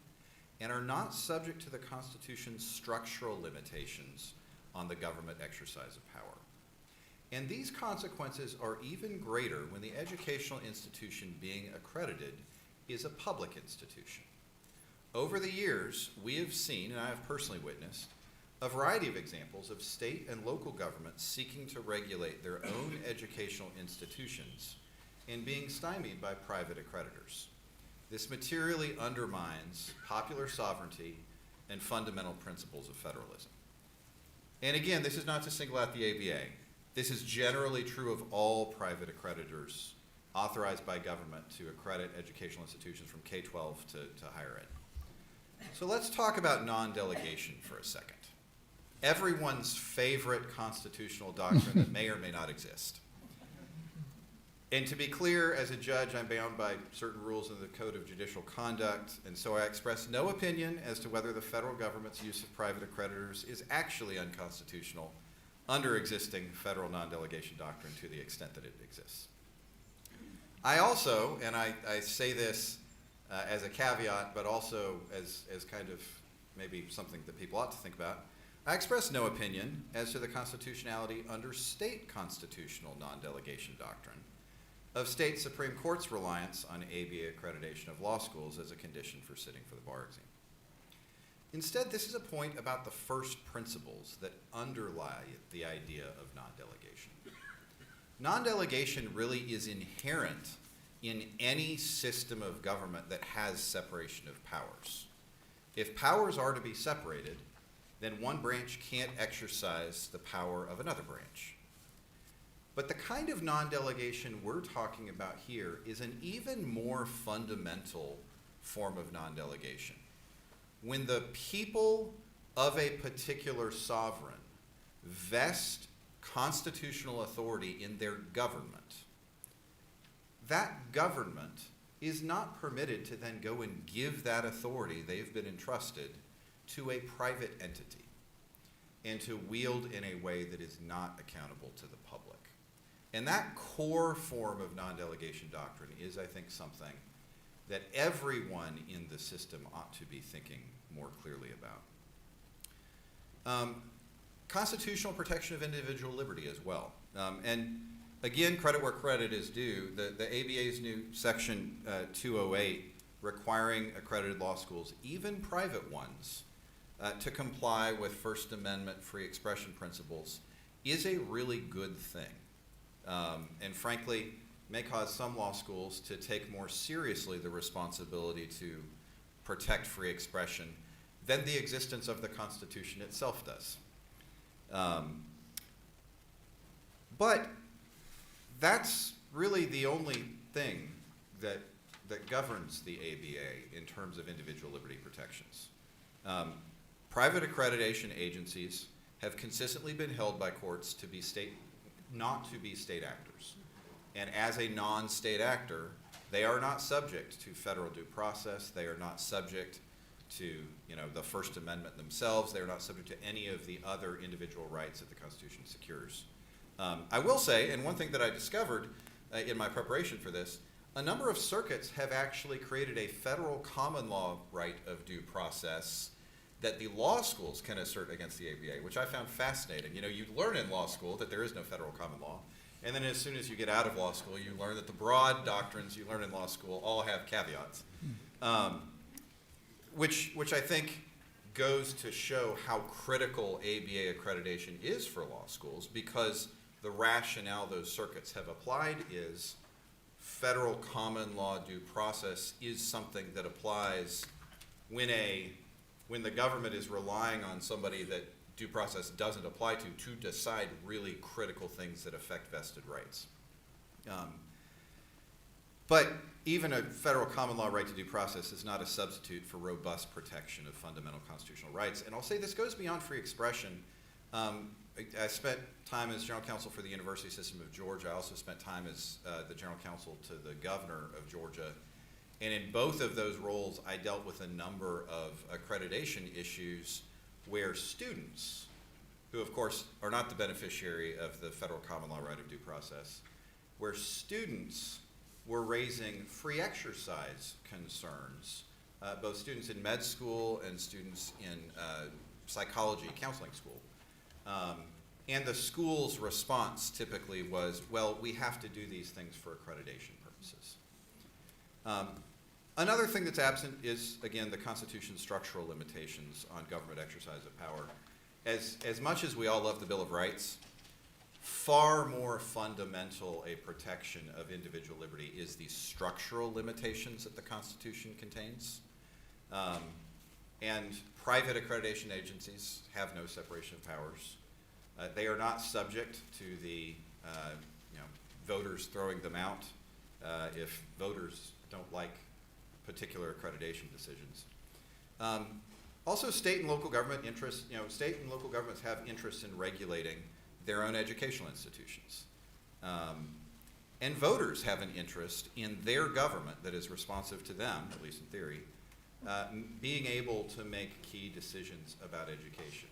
and are not subject to the Constitution's structural limitations on the government exercise of power. And these consequences are even greater when the educational institution being accredited is a public institution. Over the years, we have seen, and I have personally witnessed, a variety of examples of state and local governments seeking to regulate their own educational institutions and being stymied by private accreditors. This materially undermines popular sovereignty and fundamental principles of federalism. And again, this is not to single out the ABA. This is generally true of all private accreditors authorized by government to accredit educational institutions from K-12 to higher ed. So let's talk about non-delegation for a second. Everyone's favorite constitutional doctrine that may or may not exist. And to be clear, as a judge, I'm bound by certain rules in the Code of Judicial Conduct, and so I express no opinion as to whether the federal government's use of private accreditors is actually unconstitutional under existing federal non-delegation doctrine to the extent that it exists. I also, and I say this as a caveat, but also as kind of maybe something that people ought to think about, I express no opinion as to the constitutionality under state constitutional non-delegation doctrine of state Supreme Court's reliance on ABA accreditation of law schools as a condition for sitting for the bar exam. Instead, this is a point about the first principles that underlie the idea of non-delegation. Non-delegation really is inherent in any system of government that has separation of powers. If powers are to be separated, then one branch can't exercise the power of another branch. But the kind of non-delegation we're talking about here is an even more fundamental form of non-delegation. When the people of a particular sovereign vest constitutional authority in their government, that government is not permitted to then go and give that authority they've been entrusted to a private entity and to wield in a way that is not accountable to the public. And that core form of non-delegation doctrine is, I think, something that everyone in the system ought to be thinking more clearly about. Constitutional protection of individual liberty as well. And again, credit where credit is due. The ABA's new section 208 requiring accredited law schools, even private ones, to comply with First Amendment free expression principles is a really good thing. And frankly, may cause some law schools to take more seriously the responsibility to protect free expression than the existence of the Constitution itself does. But that's really the only thing that governs the ABA in terms of individual liberty protections. Private accreditation agencies have consistently been held by courts to be not to be state actors. And as a non-state actor, they are not subject to federal due process. They are not subject to, the First Amendment themselves. They are not subject to any of the other individual rights that the Constitution secures. I will say, and one thing that I discovered in my preparation for this, a number of circuits have actually created a federal common law right of due process that the law schools can assert against the ABA, which I found fascinating. You learn in law school that there is no federal common law, and then as soon as you get out of law school, you learn that the broad doctrines you learn in law school all have caveats, which I think goes to show how critical ABA accreditation is for law schools, because the rationale those circuits have applied is federal common law due process is something that applies when the government is relying on somebody that due process doesn't apply to decide really critical things that affect vested rights. But even a federal common law right to due process is not a substitute for robust protection of fundamental constitutional rights. And I'll say this goes beyond free expression. I spent time as general counsel for the University System of Georgia. I also spent time as the general counsel to the governor of Georgia. And in both of those roles, I dealt with a number of accreditation issues where students, who of course are not the beneficiary of the federal common law right of due process, where students were raising free exercise concerns, both students in med school and students in psychology counseling school. And the school's response typically was, well, we have to do these things for accreditation purposes. Another thing that's absent is, again, the Constitution's structural limitations on government exercise of power. As much as we all love the Bill of Rights, far more fundamental a protection of individual liberty is the structural limitations that the Constitution contains. And private accreditation agencies have no separation of powers. They are not subject to the voters throwing them out if voters don't like particular accreditation decisions. Also, state and local government interests, state and local governments have interests in regulating their own educational institutions. And voters have an interest in their government that is responsive to them, at least in theory, being able to make key decisions about education.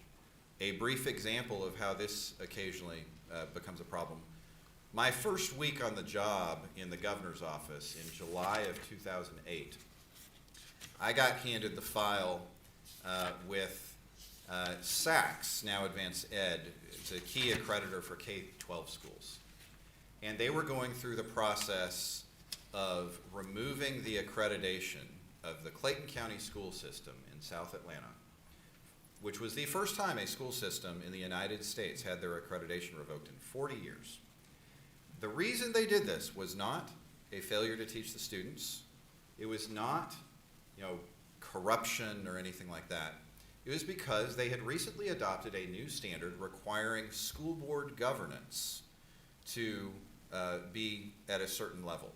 A brief example of how this occasionally becomes a problem. My first week on the job in the governor's office in July of 2008, I got handed the file with SACS, now Advanced Ed. It's a key accreditor for K-12 schools. And they were going through the process of removing the accreditation of the Clayton County school system in South Atlanta, which was the first time a school system in the United States had their accreditation revoked in 40 years. The reason they did this was not a failure to teach the students. It was not, corruption or anything like that. It was because they had recently adopted a new standard requiring school board governance to be at a certain level.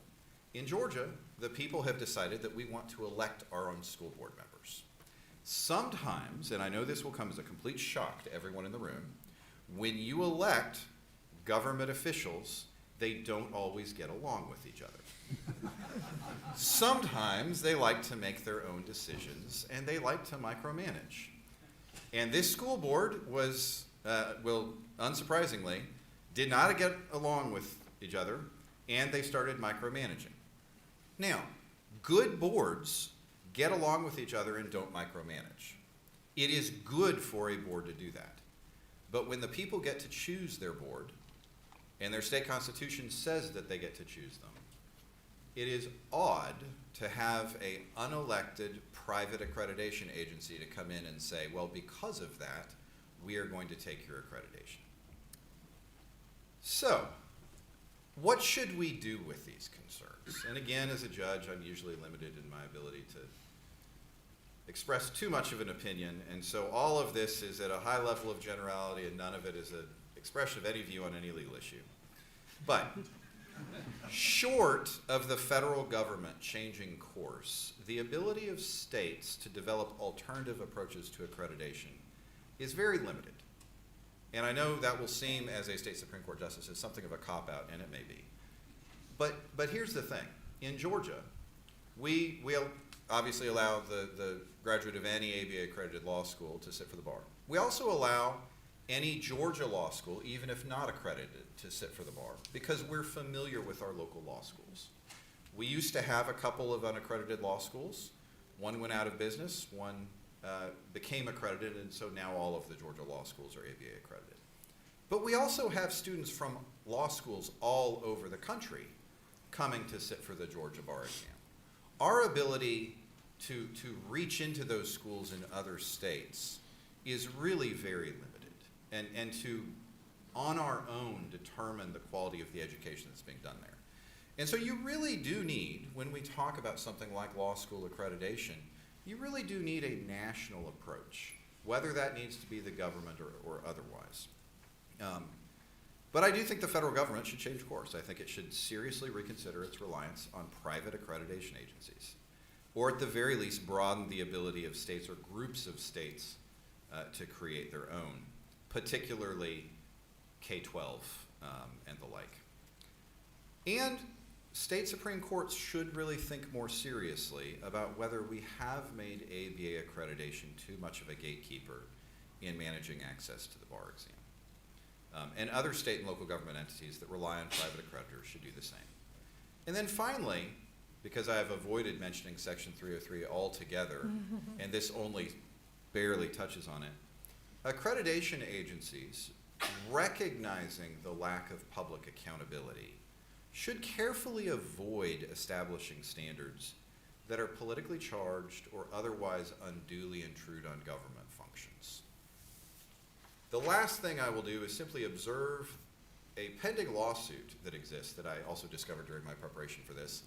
In Georgia, the people have decided that we want to elect our own school board members. Sometimes, and I know this will come as a complete shock to everyone in the room, when you elect government officials, they don't always get along with each other. Sometimes they like to make their own decisions and they like to micromanage. And this school board was, unsurprisingly, did not get along with each other, and they started micromanaging. Now, good boards get along with each other and don't micromanage. It is good for a board to do that. But when the people get to choose their board, and their state constitution says that they get to choose them, it is odd to have an unelected private accreditation agency to come in and say, well, because of that, we are going to take your accreditation. So, what should we do with these concerns? And again, as a judge, I'm usually limited in my ability to express too much of an opinion, and so all of this is at a high level of generality, and none of it is an expression of any view on any legal issue. But short of the federal government changing course, the ability of states to develop alternative approaches to accreditation is very limited. And I know that will seem, as a state Supreme Court justice, as something of a cop-out, and it may be. But here's the thing. In Georgia, we obviously allow the graduate of any ABA-accredited law school to sit for the bar. We also allow any Georgia law school, even if not accredited, to sit for the bar, because we're familiar with our local law schools. We used to have a couple of unaccredited law schools. One went out of business, one became accredited, and so now all of the Georgia law schools are ABA accredited. But we also have students from law schools all over the country coming to sit for the Georgia bar exam. Our ability to reach into those schools in other states is really very limited, and to, on our own, determine the quality of the education that's being done there. And so you really do need, when we talk about something like law school accreditation, you really do need a national approach, whether that needs to be the government or otherwise. But I do think the federal government should change course. I think it should seriously reconsider its reliance on private accreditation agencies, or at the very least broaden the ability of states or groups of states to create their own, particularly K-12 and the like. And state Supreme Courts should really think more seriously about whether we have made ABA accreditation too much of a gatekeeper in managing access to the bar exam. And other state and local government entities that rely on private accreditors should do the same. And then finally, because I have avoided mentioning Section 303 altogether, and this only barely touches on it, accreditation agencies, recognizing the lack of public accountability, should carefully avoid establishing standards that are politically charged or otherwise unduly intrude on government functions. The last thing I will do is simply observe a pending lawsuit that exists that I also discovered during my preparation for this,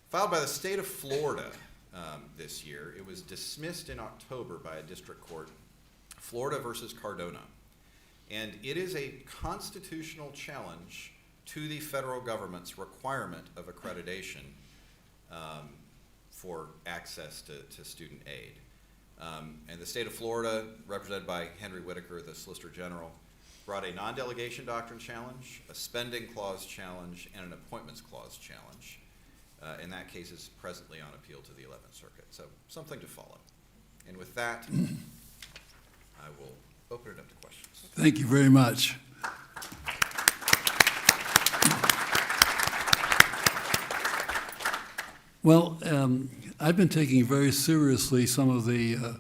filed by the state of Florida this year. It was dismissed in October by a district court, Florida versus Cardona. And it is a constitutional challenge to the federal government's requirement of accreditation for access to student aid. And the state of Florida, represented by Henry Whitaker, the Solicitor General, brought a non-delegation doctrine challenge, a spending clause challenge, and an appointments clause challenge. And that case is presently on appeal to the 11th Circuit. So something to follow. And with that, I will open it up to questions. Thank you very much. Well, I've been taking very seriously some of the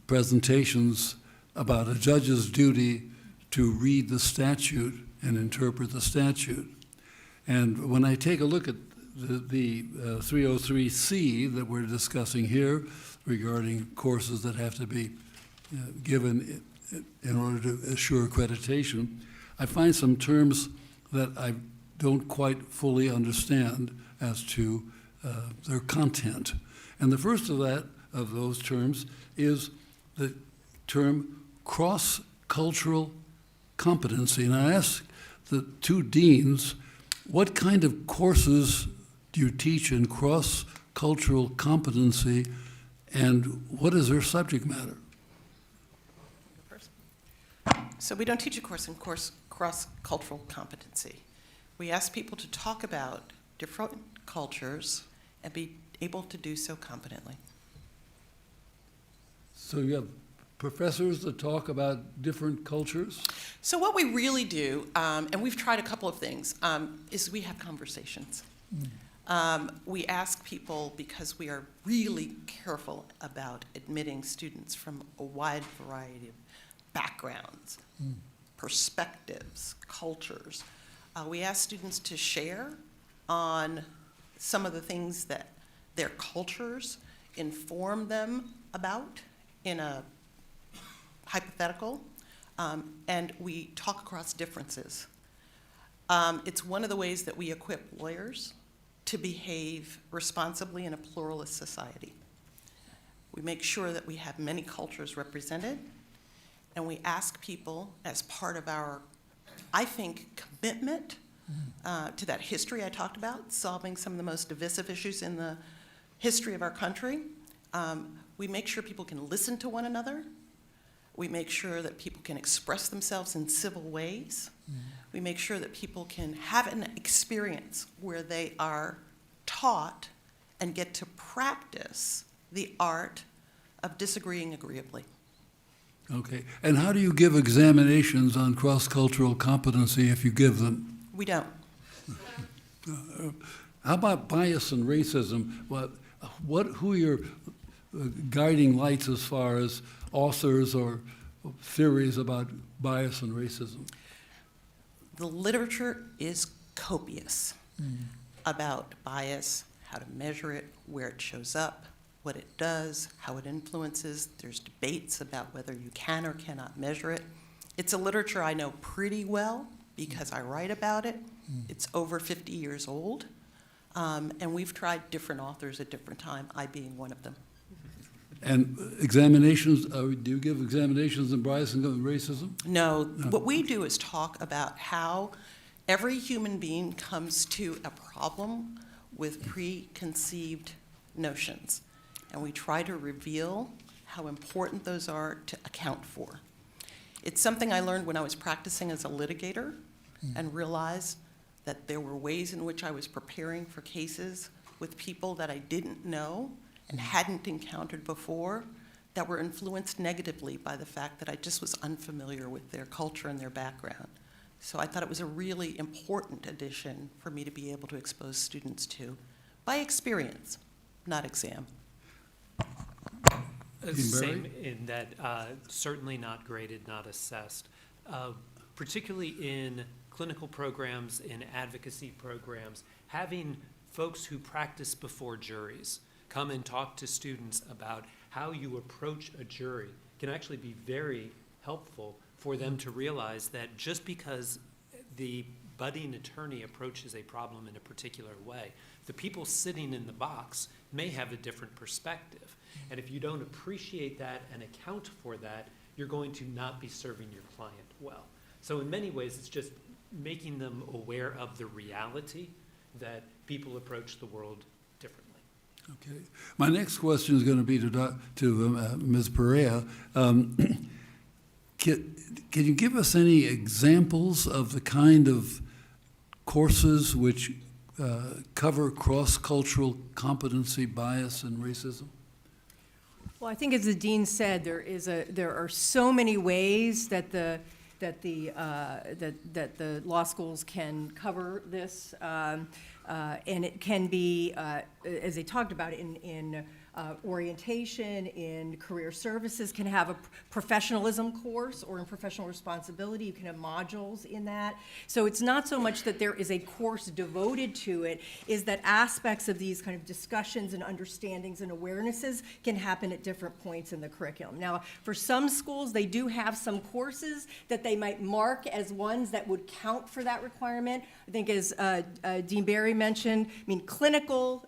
presentations about a judge's duty to read the statute and interpret the statute. And when I take a look at the 303C that we're discussing here regarding courses that have to be given in order to assure accreditation, I find some terms that I don't quite fully understand as to their content. And the first of those terms is the term cross-cultural competency. And I asked the two deans, what kind of courses do you teach in cross-cultural competency, and what is their subject matter? So we don't teach a course in cross-cultural competency. We ask people to talk about different cultures and be able to do so competently. So you have professors to talk about different cultures? So what we really do, and we've tried a couple of things, is we have conversations. We ask people, because we are really careful about admitting students from a wide variety of backgrounds, perspectives, cultures. We ask students to share on some of the things that their cultures inform them about in a hypothetical, and we talk across differences. It's one of the ways that we equip lawyers to behave responsibly in a pluralist society. We make sure that we have many cultures represented, and we ask people, as part of our, I think, commitment to that history I talked about, solving some of the most divisive issues in the history of our country. We make sure people can listen to one another. We make sure that people can express themselves in civil ways. We make sure that people can have an experience where they are taught and get to practice the art of disagreeing agreeably. Okay. And how do you give examinations on cross-cultural competency if you give them? We don't. How about bias and racism? Who are your guiding lights as far as authors or theories about bias and racism? The literature is copious about bias, how to measure it, where it shows up, what it does, how it influences. There's debates about whether you can or cannot measure it. It's a literature I know pretty well because I write about it. It's over 50 years old, and we've tried different authors at different times, I being one of them. And examinations, do you give examinations in bias and racism? No, what we do is talk about how every human being comes to a problem with preconceived notions. And we try to reveal how important those are to account for. It's something I learned when I was practicing as a litigator and realized that there were ways in which I was preparing for cases with people that I didn't know and hadn't encountered before that were influenced negatively by the fact that I just was unfamiliar with their culture and their background. So I thought it was a really important addition for me to be able to expose students to by experience, not exam. Same in that certainly not graded, not assessed. Particularly in clinical programs, in advocacy programs, having folks who practice before juries come and talk to students about how you approach a jury can actually be very helpful for them to realize that just because the budding attorney approaches a problem in a particular way, the people sitting in the box may have a different perspective. And if you don't appreciate that and account for that, you're going to not be serving your client well. So in many ways, it's just making them aware of the reality that people approach the world differently. Okay. My next question is going to be to Ms. Perea. Can you give us any examples of the kind of courses which cover cross-cultural competency, bias, and racism? Well, I think as the dean said, there are so many ways that the law schools can cover this, and it can be, as they talked about, in orientation, in career services, can have a professionalism course, or in professional responsibility, you can have modules in that. So it's not so much that there is a course devoted to it, is that aspects of these kind of discussions and understandings and awarenesses can happen at different points in the curriculum. Now, for some schools, they do have some courses that they might mark as ones that would count for that requirement. I think as Dean Barry mentioned, I mean, clinical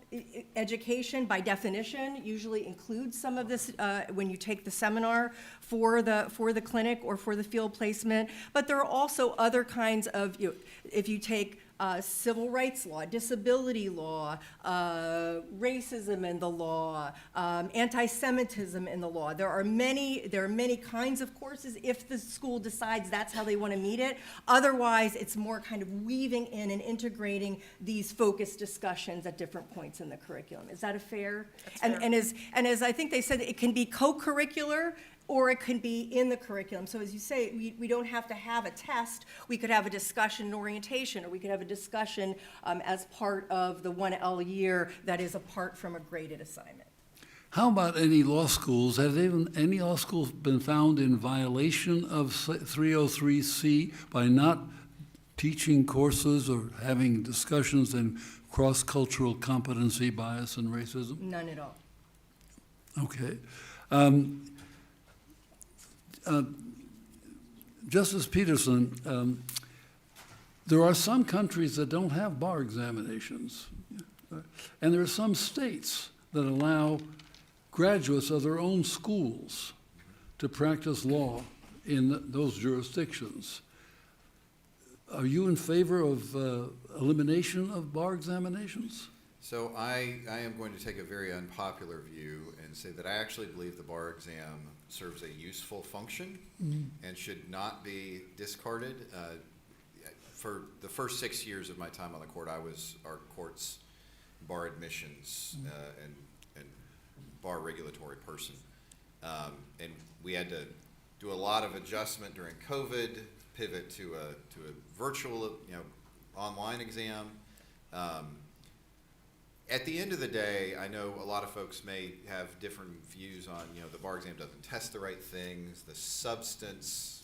education by definition usually includes some of this when you take the seminar for the clinic or for the field placement. But there are also other kinds of, if you take civil rights law, disability law, racism in the law, anti-Semitism in the law. There are many kinds of courses if the school decides that's how they want to meet it. Otherwise, it's more kind of weaving in and integrating these focused discussions at different points in the curriculum. Is that a fair? That's fair. And as I think they said, it can be co-curricular, or it can be in the curriculum. So as you say, we don't have to have a test. We could have a discussion and orientation, or we could have a discussion as part of the 1L year that is apart from a graded assignment. How about any law schools? Have any law schools been found in violation of 303C by not teaching courses or having discussions in cross-cultural competency, bias, and racism? None at all. Okay. Justice Peterson, there are some countries that don't have bar examinations, and there are some states that allow graduates of their own schools to practice law in those jurisdictions. Are you in favor of elimination of bar examinations? So I am going to take a very unpopular view and say that I actually believe the bar exam serves a useful function and should not be discarded. For the first 6 years of my time on the court, I was our court's bar admissions and bar regulatory person. And we had to do a lot of adjustment during COVID, pivot to a virtual, online exam. At the end of the day, I know a lot of folks may have different views on, the bar exam doesn't test the right things, the substance,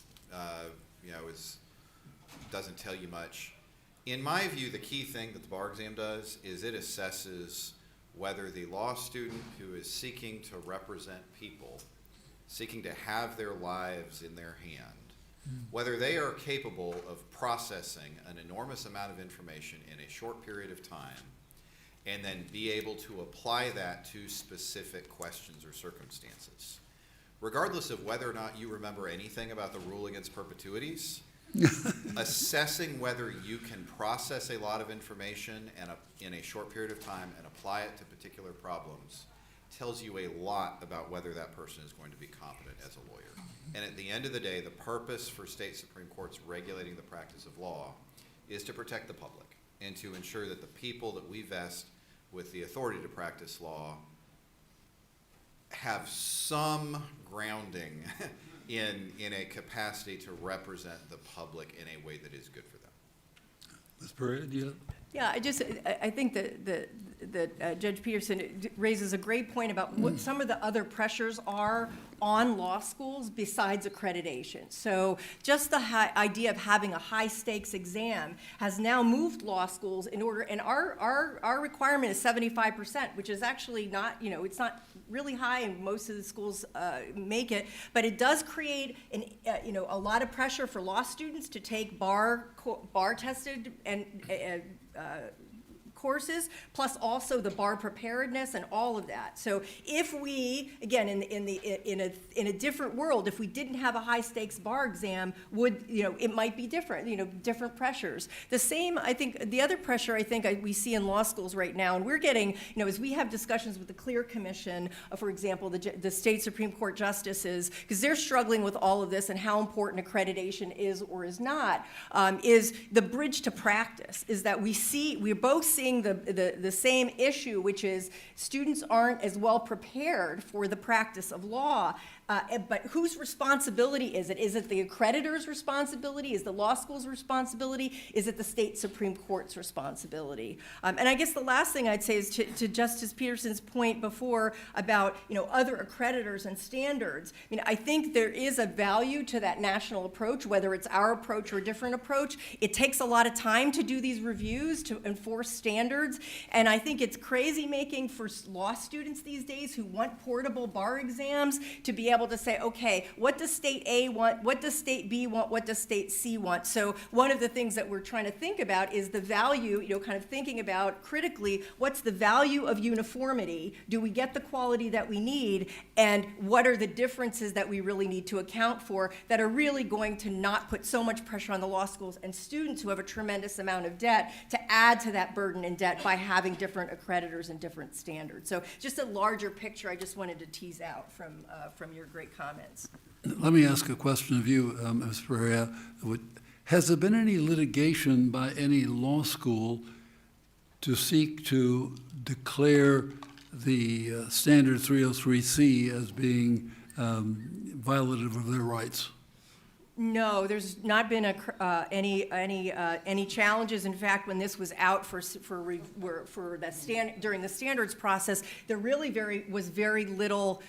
doesn't tell you much. In my view, the key thing that the bar exam does is it assesses whether the law student who is seeking to represent people, seeking to have their lives in their hand, whether they are capable of processing an enormous amount of information in a short period of time and then be able to apply that to specific questions or circumstances. Regardless of whether or not you remember anything about the rule against perpetuities, assessing whether you can process a lot of information in a short period of time and apply it to particular problems tells you a lot about whether that person is going to be competent as a lawyer. And at the end of the day, the purpose for state Supreme Courts regulating the practice of law is to protect the public and to ensure that the people that we vest with the authority to practice law have some grounding in a capacity to represent the public in a way that is good for them. Ms. Perea, do you? Yeah, I think that Judge Peterson raises a great point about what some of the other pressures are on law schools besides accreditation. So just the idea of having a high stakes exam has now moved law schools in order, and our requirement is 75%, which is actually not, it's not really high, and most of the schools make it, but it does create a lot of pressure for law students to take bar tested and courses, plus also the bar preparedness and all of that. So if we, again, in a different world, if we didn't have a high stakes bar exam, it might be different, different pressures. The same, I think, the other pressure I think we see in law schools right now, and we're getting, as we have discussions with the Clear Commission, for example, the state Supreme Court justices, because they're struggling with all of this and how important accreditation is or is not, is the bridge to practice, is that we're both seeing the same issue, which is students aren't as well prepared for the practice of law. But whose responsibility is it? Is it the accreditor's responsibility? Is the law school's responsibility? Is it the state Supreme Court's responsibility? And I guess the last thing I'd say is to Justice Peterson's point before about other accreditors and standards. I think there is a value to that national approach, whether it's our approach or a different approach. It takes a lot of time to do these reviews, to enforce standards, and I think it's crazy making for law students these days who want portable bar exams to be able to say, okay, what does state A want? What does state B want? What does state C want? So one of the things that we're trying to think about is the value, kind of thinking about critically, what's the value of uniformity? Do we get the quality that we need? And what are the differences that we really need to account for that are really going to not put so much pressure on the law schools and students who have a tremendous amount of debt to add to that burden and debt by having different accreditors and different standards. So just a larger picture I just wanted to tease out from your great comments. Let me ask a question of you, Ms. Perea. Has there been any litigation by any law school to seek to declare the standard 303C as being violative of their rights? No, there's not been any challenges. In fact, when this was out during the standards process, there really was very little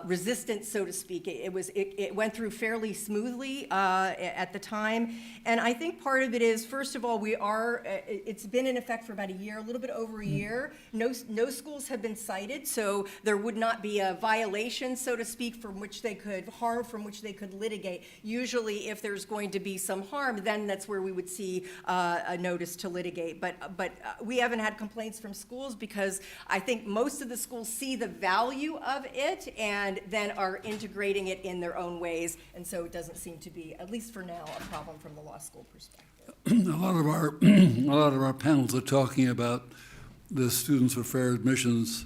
resistance, so to speak. It went through fairly smoothly at the time, and I think part of it is, first of all, it's been in effect for about a year, a little bit over a year. No schools have been cited, so there would not be a violation, so to speak, from which they could litigate. Usually, if there's going to be some harm, then that's where we would see a notice to litigate. But we haven't had complaints from schools because I think most of the schools see the value of it and then are integrating it in their own ways. And so it doesn't seem to be, at least for now, a problem from the law school perspective. A lot of our panels are talking about the Students for Fair Admissions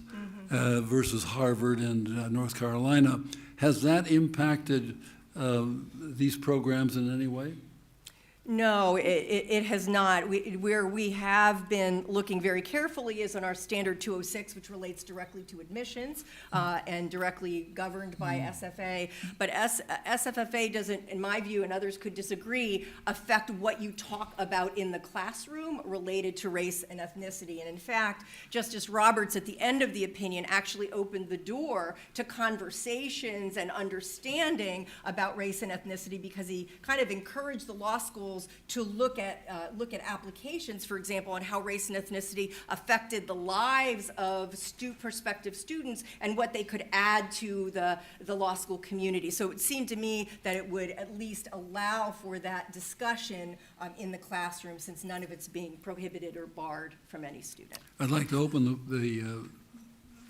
versus Harvard and North Carolina. Has that impacted these programs in any way? No, it has not. Where we have been looking very carefully is on our Standard 206, which relates directly to admissions and directly governed by SFA. But SFFA doesn't, in my view, and others could disagree, affect what you talk about in the classroom related to race and ethnicity. And in fact, Justice Roberts, at the end of the opinion, actually opened the door to conversations and understanding about race and ethnicity because he kind of encouraged the law schools to look at applications, for example, on how race and ethnicity affected the lives of prospective students and what they could add to the law school community. So it seemed to me that it would at least allow for that discussion in the classroom, since none of it's being prohibited or barred from any student. I'd like to open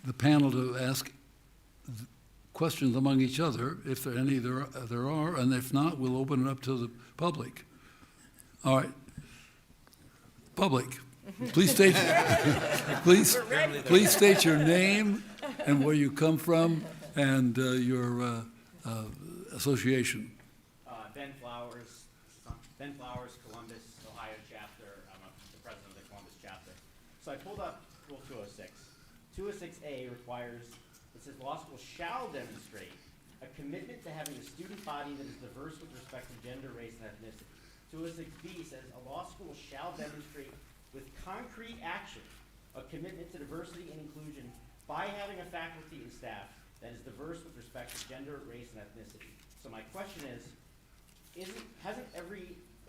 the panel to ask questions among each other, if there any there are, and if not, we'll open it up to the public. All right. Public, please state your name and where you come from and your association. Ben Flowers, Columbus, Ohio chapter. I'm the president of the Columbus chapter. So I pulled up Rule 206. 206A requires, it says law schools shall demonstrate a commitment to having a student body that is diverse with respect to gender, race, and ethnicity. 206B says a law school shall demonstrate with concrete action a commitment to diversity and inclusion by having a faculty and staff that is diverse with respect to gender, race, and ethnicity. So my question is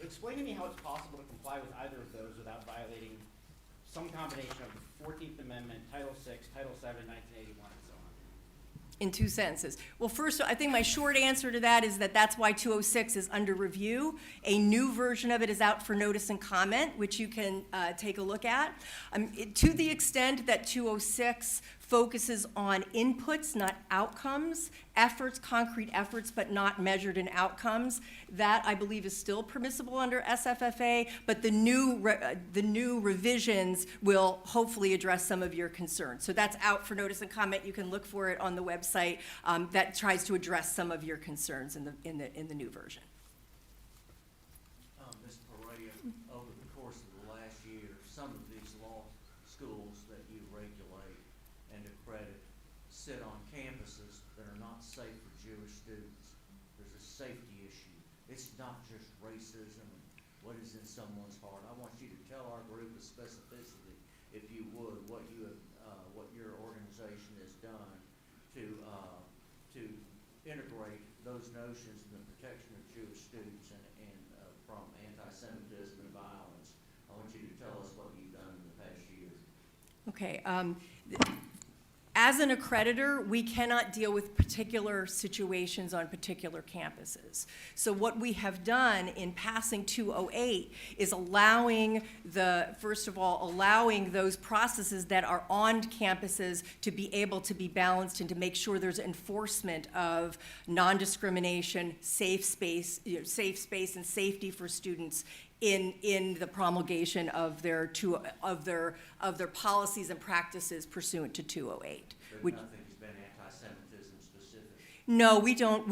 explain to me how it's possible to comply with either of those without violating some combination of the 14th Amendment, Title VI, Title VII, 1981, and so on. In two sentences. Well, first, I think my short answer to that is that's why 206 is under review. A new version of it is out for notice and comment, which you can take a look at. To the extent that 206 focuses on inputs, not outcomes, concrete efforts, but not measured in outcomes, that I believe is still permissible under SFFA, but the new revisions will hopefully address some of your concerns. So that's out for notice and comment. You can look for it on the website. That tries to address some of your concerns in the new version. Ms. Perea, over the course of the last year, some of these law schools that you regulate and accredit sit on campuses that are not safe for Jewish students. There's a safety issue. It's not just racism and what is in someone's heart. I want you to tell our group with specificity, if you would, what your organization has done to integrate those notions in the protection of Jewish students and from anti-Semitism and violence. I want you to tell us what you've done in the past year. Okay. As an accreditor, we cannot deal with particular situations on particular campuses. So what we have done in passing 208 is allowing those processes that are on campuses to be able to be balanced and to make sure there's enforcement of non-discrimination, safe space and safety for students in the promulgation of their policies and practices pursuant to 208. But nothing's been anti-Semitism specific. No, we don't.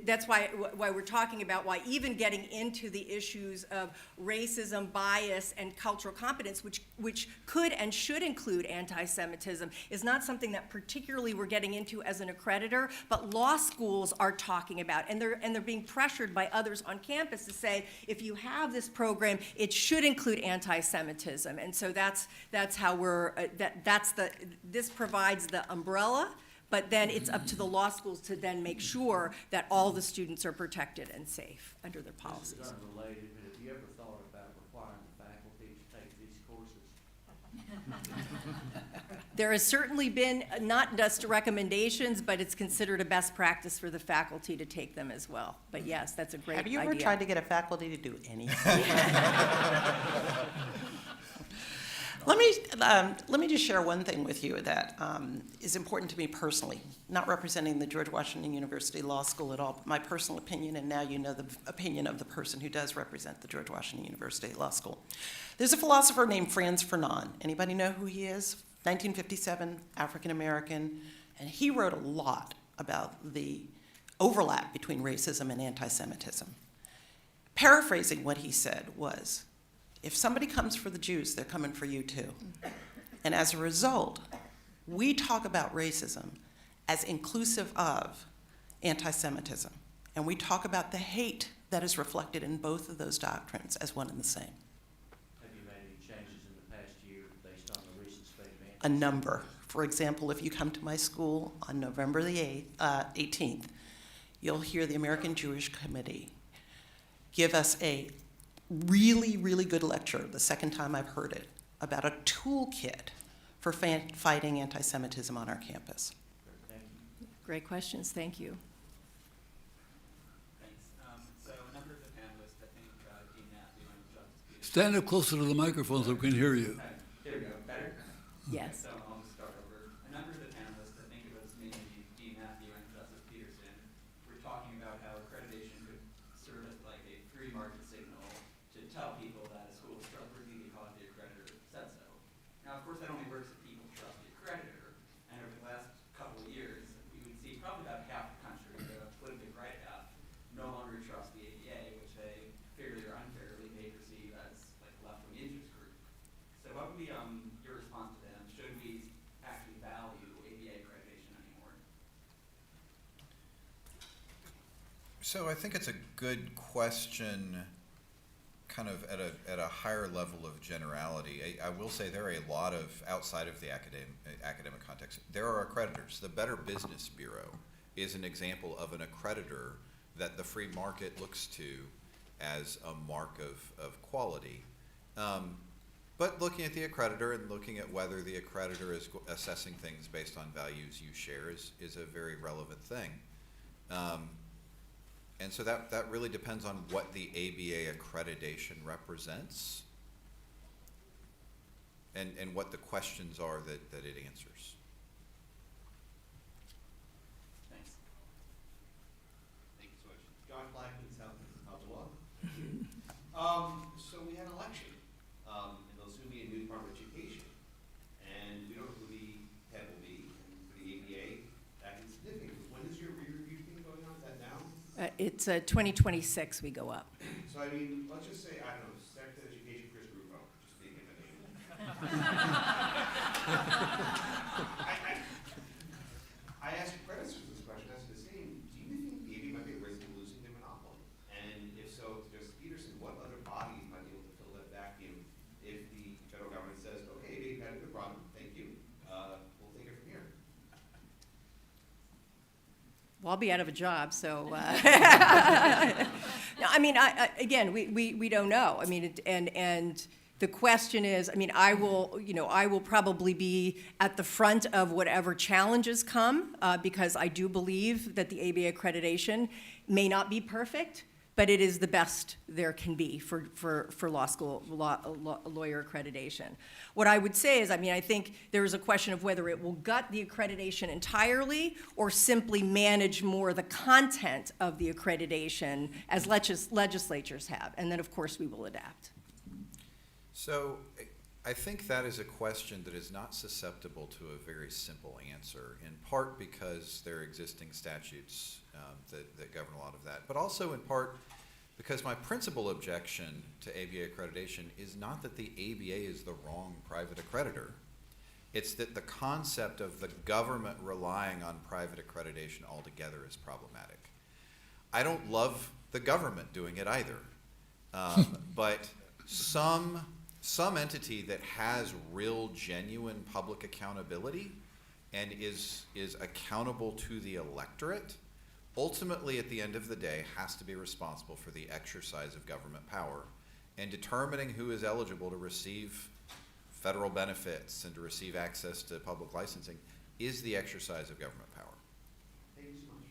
That's why we're talking about why even getting into the issues of racism, bias, and cultural competence, which could and should include anti-Semitism, is not something that particularly we're getting into as an accreditor, but law schools are talking about, and they're being pressured by others on campus to say, if you have this program, it should include anti-Semitism, and so that's how we're this provides the umbrella. But then it's up to the law schools to then make sure that all the students are protected and safe under their policies. This is unrelated, but have you ever thought about requiring the faculty to take these courses? There has certainly been, not just recommendations, but it's considered a best practice for the faculty to take them as well. But yes, that's a great idea. Have you ever tried to get a faculty to do anything? Let me just share one thing with you that is important to me personally, not representing the George Washington University Law School at all, but my personal opinion, and now you know the opinion of the person who does represent the George Washington University Law School. There's a philosopher named Franz Fanon. Anybody know who he is? 1957, African American, and he wrote a lot about the overlap between racism and anti-Semitism. Paraphrasing what he said was, if somebody comes for the Jews, they're coming for you too. And as a result, we talk about racism as inclusive of anti-Semitism. And we talk about the hate that is reflected in both of those doctrines as one and the same. Have you made any changes in the past year based on the recent state of A number. For example, if you come to my school on November the 18th, you'll hear the American Jewish Committee give us a really, really good lecture, the second time I've heard it, about a toolkit for fighting anti-Semitism on our campus. Thank you. Great questions, thank you. Thanks. So a number of the panelists, I think Dayna and Justice Peterson. Stand up closer to the microphone so we can hear you. Here we go. Better? Yes. So I'll start over. A number of the panelists, I think it was mainly Dayna and Justice Peterson, were talking about how accreditation could serve as like a free market signal to tell people that a school is trustworthy because the accreditor said so. Now, of course, that only works if people trust the accreditor. And over the last couple of years, we would see probably about half the country, the politically right half, no longer trust the ABA, which they fairly or unfairly may perceive as like a left-wing interest group. So what would be your response to them? Should we actually value ABA accreditation anymore? So I think it's a good question, kind of at a higher level of generality. I will say there are a lot of, outside of the academic context, there are accreditors. The Better Business Bureau is an example of an accreditor that the free market looks to as a mark of quality. But looking at the accreditor and looking at whether the accreditor is assessing things based on values you share is a very relevant thing. And so that really depends on what the ABA accreditation represents and what the questions are that it answers. Thanks. Thank you so much. John Blackman, South Padua. So we had an election, and there'll soon be a new Department of Education. And we don't know who the head will be. And for the ABA, that is significant. When is your re-review thing going on? Is that now? It's 2026 we go up. So I mean, let's just say, I don't know, Secretary of Education Chris Rufo, just making a name. I asked your predecessors this question, I asked the same, do you think the ABA might be at risk of losing their monopoly? And if so, to Justice Peterson, what other bodies might be able to fill that vacuum if the federal government says, okay, ABA had a good problem, thank you, we'll take it from here? Well, I'll be out of a job, so. No, I mean, again, we don't know. I mean, and the question is, I mean, I will probably be at the front of whatever challenges come, because I do believe that the ABA accreditation may not be perfect, but it is the best there can be for law school, lawyer accreditation. What I would say is, I mean, I think there is a question of whether it will gut the accreditation entirely or simply manage more the content of the accreditation as legislatures have. And then, of course, we will adapt. So I think that is a question that is not susceptible to a very simple answer, in part because there are existing statutes that govern a lot of that, but also in part because my principal objection to ABA accreditation is not that the ABA is the wrong private accreditor. It's that the concept of the government relying on private accreditation altogether is problematic. I don't love the government doing it either, but some entity that has real, genuine public accountability and is accountable to the electorate, ultimately at the end of the day has to be responsible for the exercise of government power, and determining who is eligible to receive federal benefits and to receive access to public licensing is the exercise of government power. Thank you so much.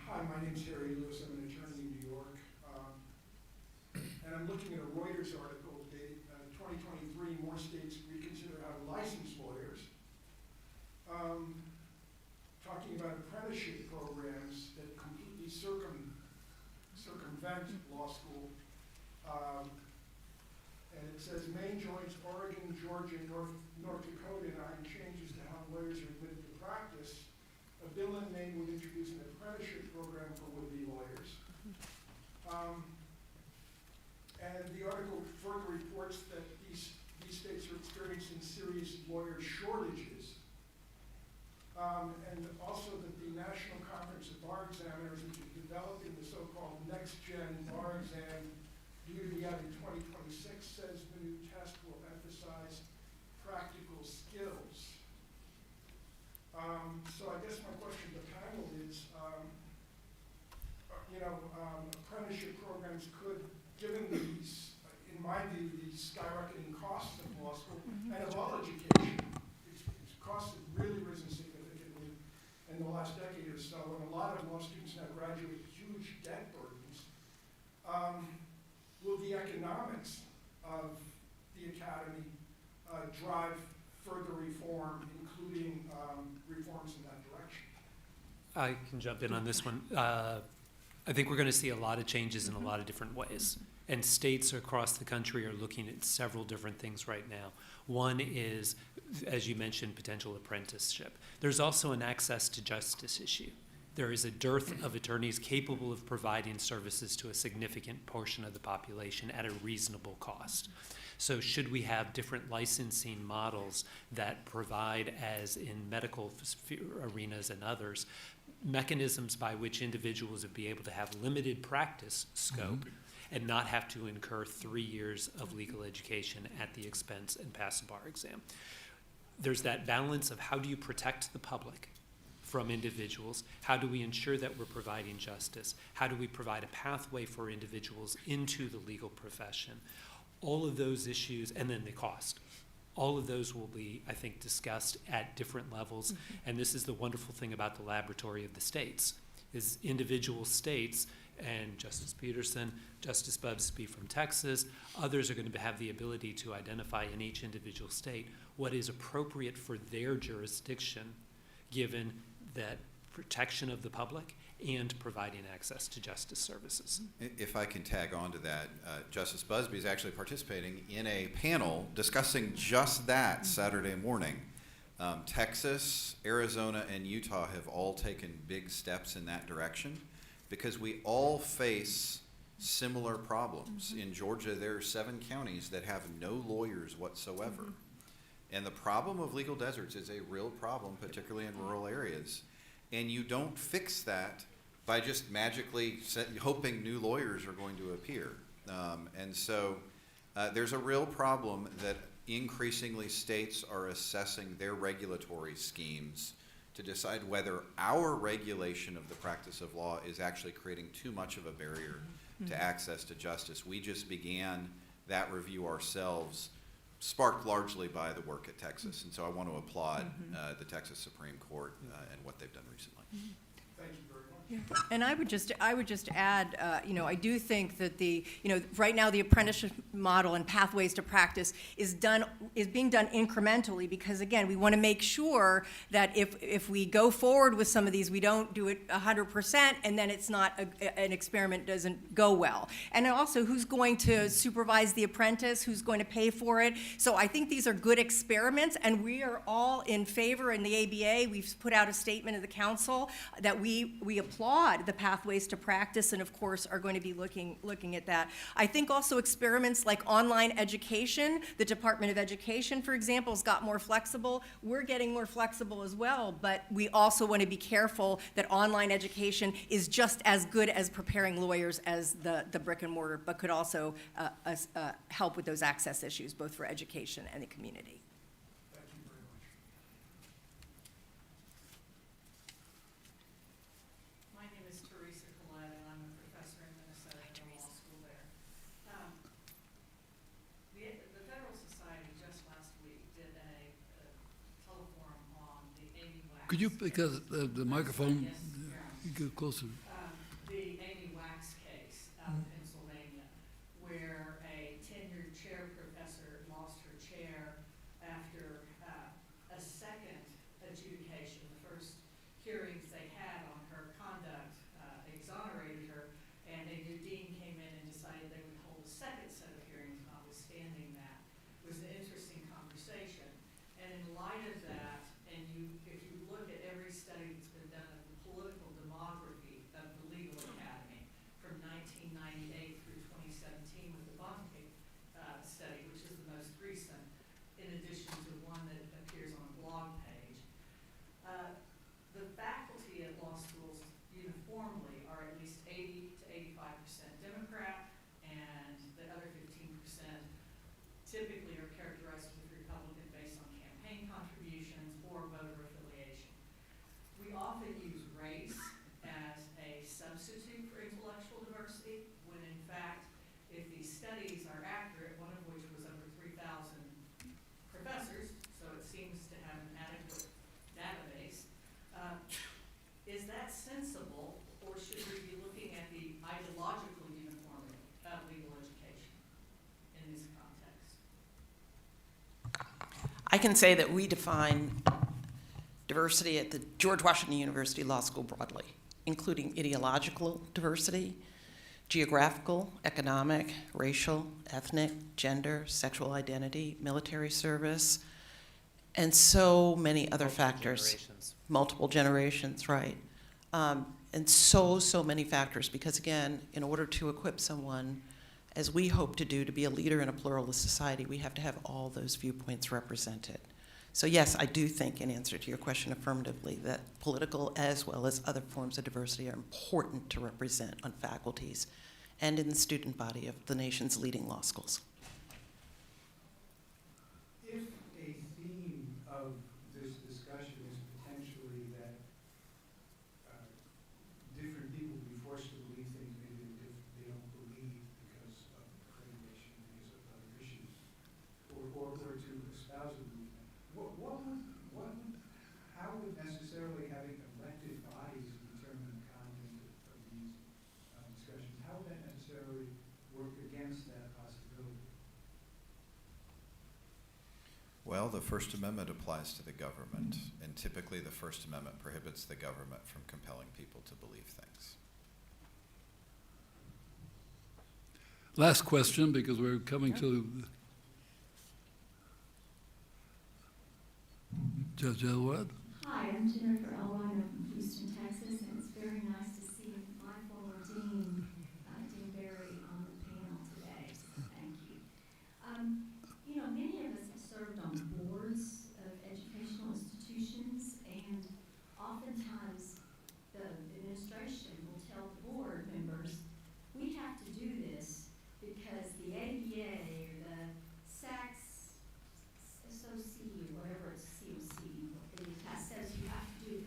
Hi, my name's Harry Lewis. I'm an attorney in New York. And I'm looking at a Reuters article dated 2023, more states reconsider how to license lawyers. Talking about apprenticeship programs that completely circumvent law school. And it says Maine joins Oregon, Georgia, North Dakota in eyeing changes to how lawyers are admitted to practice. A bill in Maine would introduce an apprenticeship program for would-be lawyers. And the article further reports that these states are experiencing serious lawyer shortages. And also that the National Conference of Bar Examiners, which is developing the so-called next-gen bar exam due to be out in 2026, says the new test will emphasize practical skills. So I guess my question to the panel is, apprenticeship programs could, given these, in my view, these skyrocketing costs of law school and of all education, its costs have really risen significantly in the last decade or so, and a lot of law students now graduate with huge debt burdens. Will the economics of the academy drive further reform, including reforms in that direction? I can jump in on this one. I think we're going to see a lot of changes in a lot of different ways. And states across the country are looking at several different things right now. One is, as you mentioned, potential apprenticeship. There's also an access to justice issue. There is a dearth of attorneys capable of providing services to a significant portion of the population at a reasonable cost. So should we have different licensing models that provide, as in medical arenas and others, mechanisms by which individuals would be able to have limited practice scope and not have to incur 3 years of legal education at the expense and pass a bar exam? There's that balance of how do you protect the public from individuals? How do we ensure that we're providing justice? How do we provide a pathway for individuals into the legal profession? All of those issues, and then the cost. All of those will be, I think, discussed at different levels. And this is the wonderful thing about the laboratory of the states, is individual states, and Justice Peterson, Justice Bubsby from Texas, others are going to have the ability to identify in each individual state what is appropriate for their jurisdiction, given that protection of the public and providing access to justice services. If I can tag on to that, Justice Busby is actually participating in a panel discussing just that Saturday morning. Texas, Arizona, and Utah have all taken big steps in that direction because we all face similar problems. In Georgia, there are 7 counties that have no lawyers whatsoever. And the problem of legal deserts is a real problem, particularly in rural areas. And you don't fix that by just magically hoping new lawyers are going to appear. And so there's a real problem that increasingly states are assessing their regulatory schemes to decide whether our regulation of the practice of law is actually creating too much of a barrier to access to justice. We just began that review ourselves, sparked largely by the work at Texas. And so I want to applaud the Texas Supreme Court and what they've done recently. Thank you very much. And I would just add, I do think that right now the apprenticeship model and pathways to practice is being done incrementally, because again, we want to make sure that if we go forward with some of these, we don't do it 100%, and then it's not an experiment doesn't go well. And also, who's going to supervise the apprentice? Who's going to pay for it? So I think these are good experiments, and we are all in favor. In the ABA, we've put out a statement of the council that we applaud the pathways to practice, and of course are going to be looking at that. I think also experiments like online education, the Department of Education, for example, has got more flexible. We're getting more flexible as well, but we also want to be careful that online education is just as good as preparing lawyers as the brick and mortar, but could also help with those access issues, both for education and the community. Thank you very much. My name is Teresa Collette, and I'm a professor in Minnesota at the law school there. The Federalist Society just last week did a teleforum on the Amy Wax. Could you, because the microphone, Yes, you go closer. the Amy Wax case out of Pennsylvania, where a tenured chair professor lost her chair after a second adjudication. The first hearings they had on her conduct exonerated her, and a new dean came in and decided they would hold a second set of hearings notwithstanding that. It was an interesting conversation. And in light of that, and if you look at every study that's been done of the political demography of the legal academy from 1998 through 2017 with the Bonke study, which is the most recent, in addition to one that appears on a blog page, the faculty at law schools uniformly are at least 80 to 85% Democrat, and the other 15% typically are characterized as Republican based on campaign contributions or voter affiliation. We often use race as a substitute for intellectual diversity, when in fact, if these studies are accurate, one of which was over 3,000 professors, so it seems to have an adequate database, is that sensible, or should we be looking at the ideological uniformity of legal education in this context? I can say that we define diversity at the George Washington University Law School broadly, including ideological diversity, geographical, economic, racial, ethnic, gender, sexual identity, military service, and so many other factors. Multiple generations, right. And so many factors, because again, in order to equip someone, as we hope to do, to be a leader in a pluralist society, we have to have all those viewpoints represented. So yes, I do think, in answer to your question affirmatively, that political as well as other forms of diversity are important to represent on faculties and in the student body of the nation's leading law schools. If a theme of this discussion is potentially that different people be forced to believe things maybe that they don't believe because of accreditation, because of other issues, or to espouse a movement, how would necessarily having elected bodies determine the content of these discussions, how would that necessarily work against that possibility? Well, the First Amendment applies to the government, and typically the First Amendment prohibits the government from compelling people to believe things. Last question, because we're coming to Judge Elwood. Hi, I'm Jennifer Elwine. I'm from Houston, Texas, and it's very nice to see my former dean, Dean Berry, on the panel today. So thank you. Many of us have served on boards of educational institutions, and oftentimes the administration will tell the board members, we have to do this because the ABA or the SACS, SOC, or whatever it's COC, says you have to do it.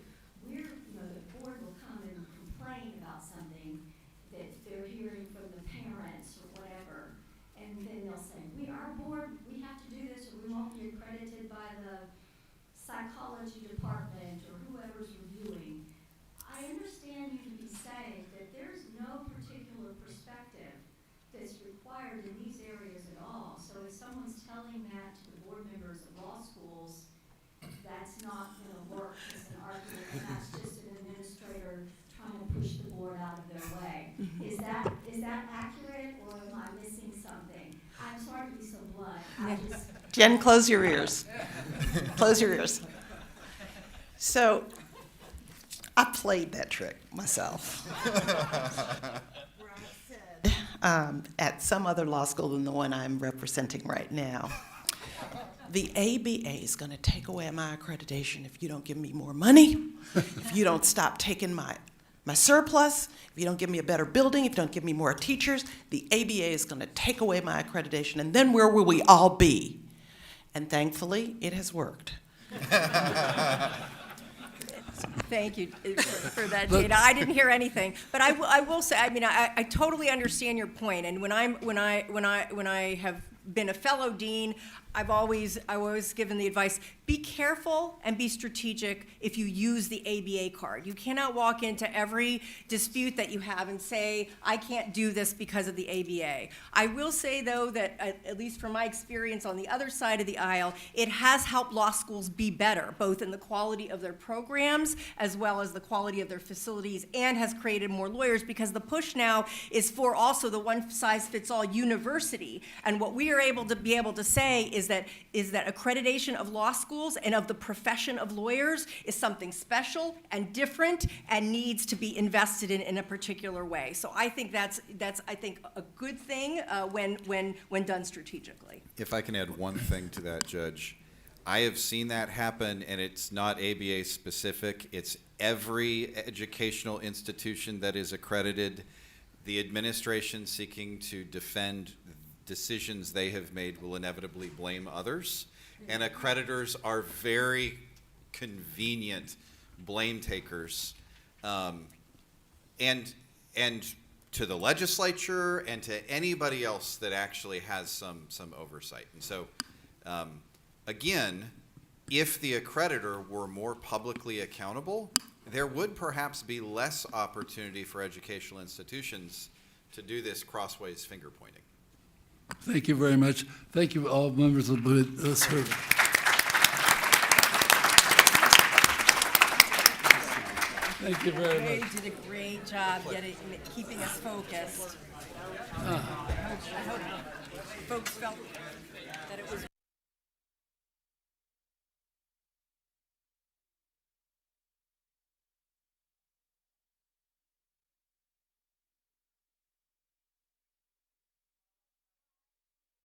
that accurate, or am I missing something? I'm sorry to be so blunt. I just, Jen, close your ears. Close your ears. So, I played that trick myself. Where I said, at some other law school than the one I'm representing right now, the ABA is going to take away my accreditation if you don't give me more money, if you don't stop taking my surplus, if you don't give me a better building, if you don't give me more teachers, the ABA is going to take away my accreditation, and then where will we all be? And thankfully, it has worked. Thank you for that, Dayna. I didn't hear anything, but I will say, I mean, I totally understand your point. And when I have been a fellow dean, I've always given the advice: be careful and be strategic if you use the ABA card. You cannot walk into every dispute that you have and say, I can't do this because of the ABA. I will say, though, that at least from my experience on the other side of the aisle, it has helped law schools be better, both in the quality of their programs as well as the quality of their facilities, and has created more lawyers, because the push now is for also the one-size-fits-all university. And what we are able to say is that accreditation of law schools and of the profession of lawyers is something special and different and needs to be invested in a particular way. So I think that's I think a good thing when done strategically. If I can add one thing to that, Judge, I have seen that happen, and it's not ABA specific. It's every educational institution that is accredited. The administration seeking to defend decisions they have made will inevitably blame others, and accreditors are very convenient blame takers, and to the legislature and to anybody else that actually has some oversight. And so, again, if the accreditor were more publicly accountable, there would perhaps be less opportunity for educational institutions to do this crossways finger pointing. Thank you very much. Thank you, all members of the service. Thank you very much. You did a great job keeping us focused. I hope folks felt that it was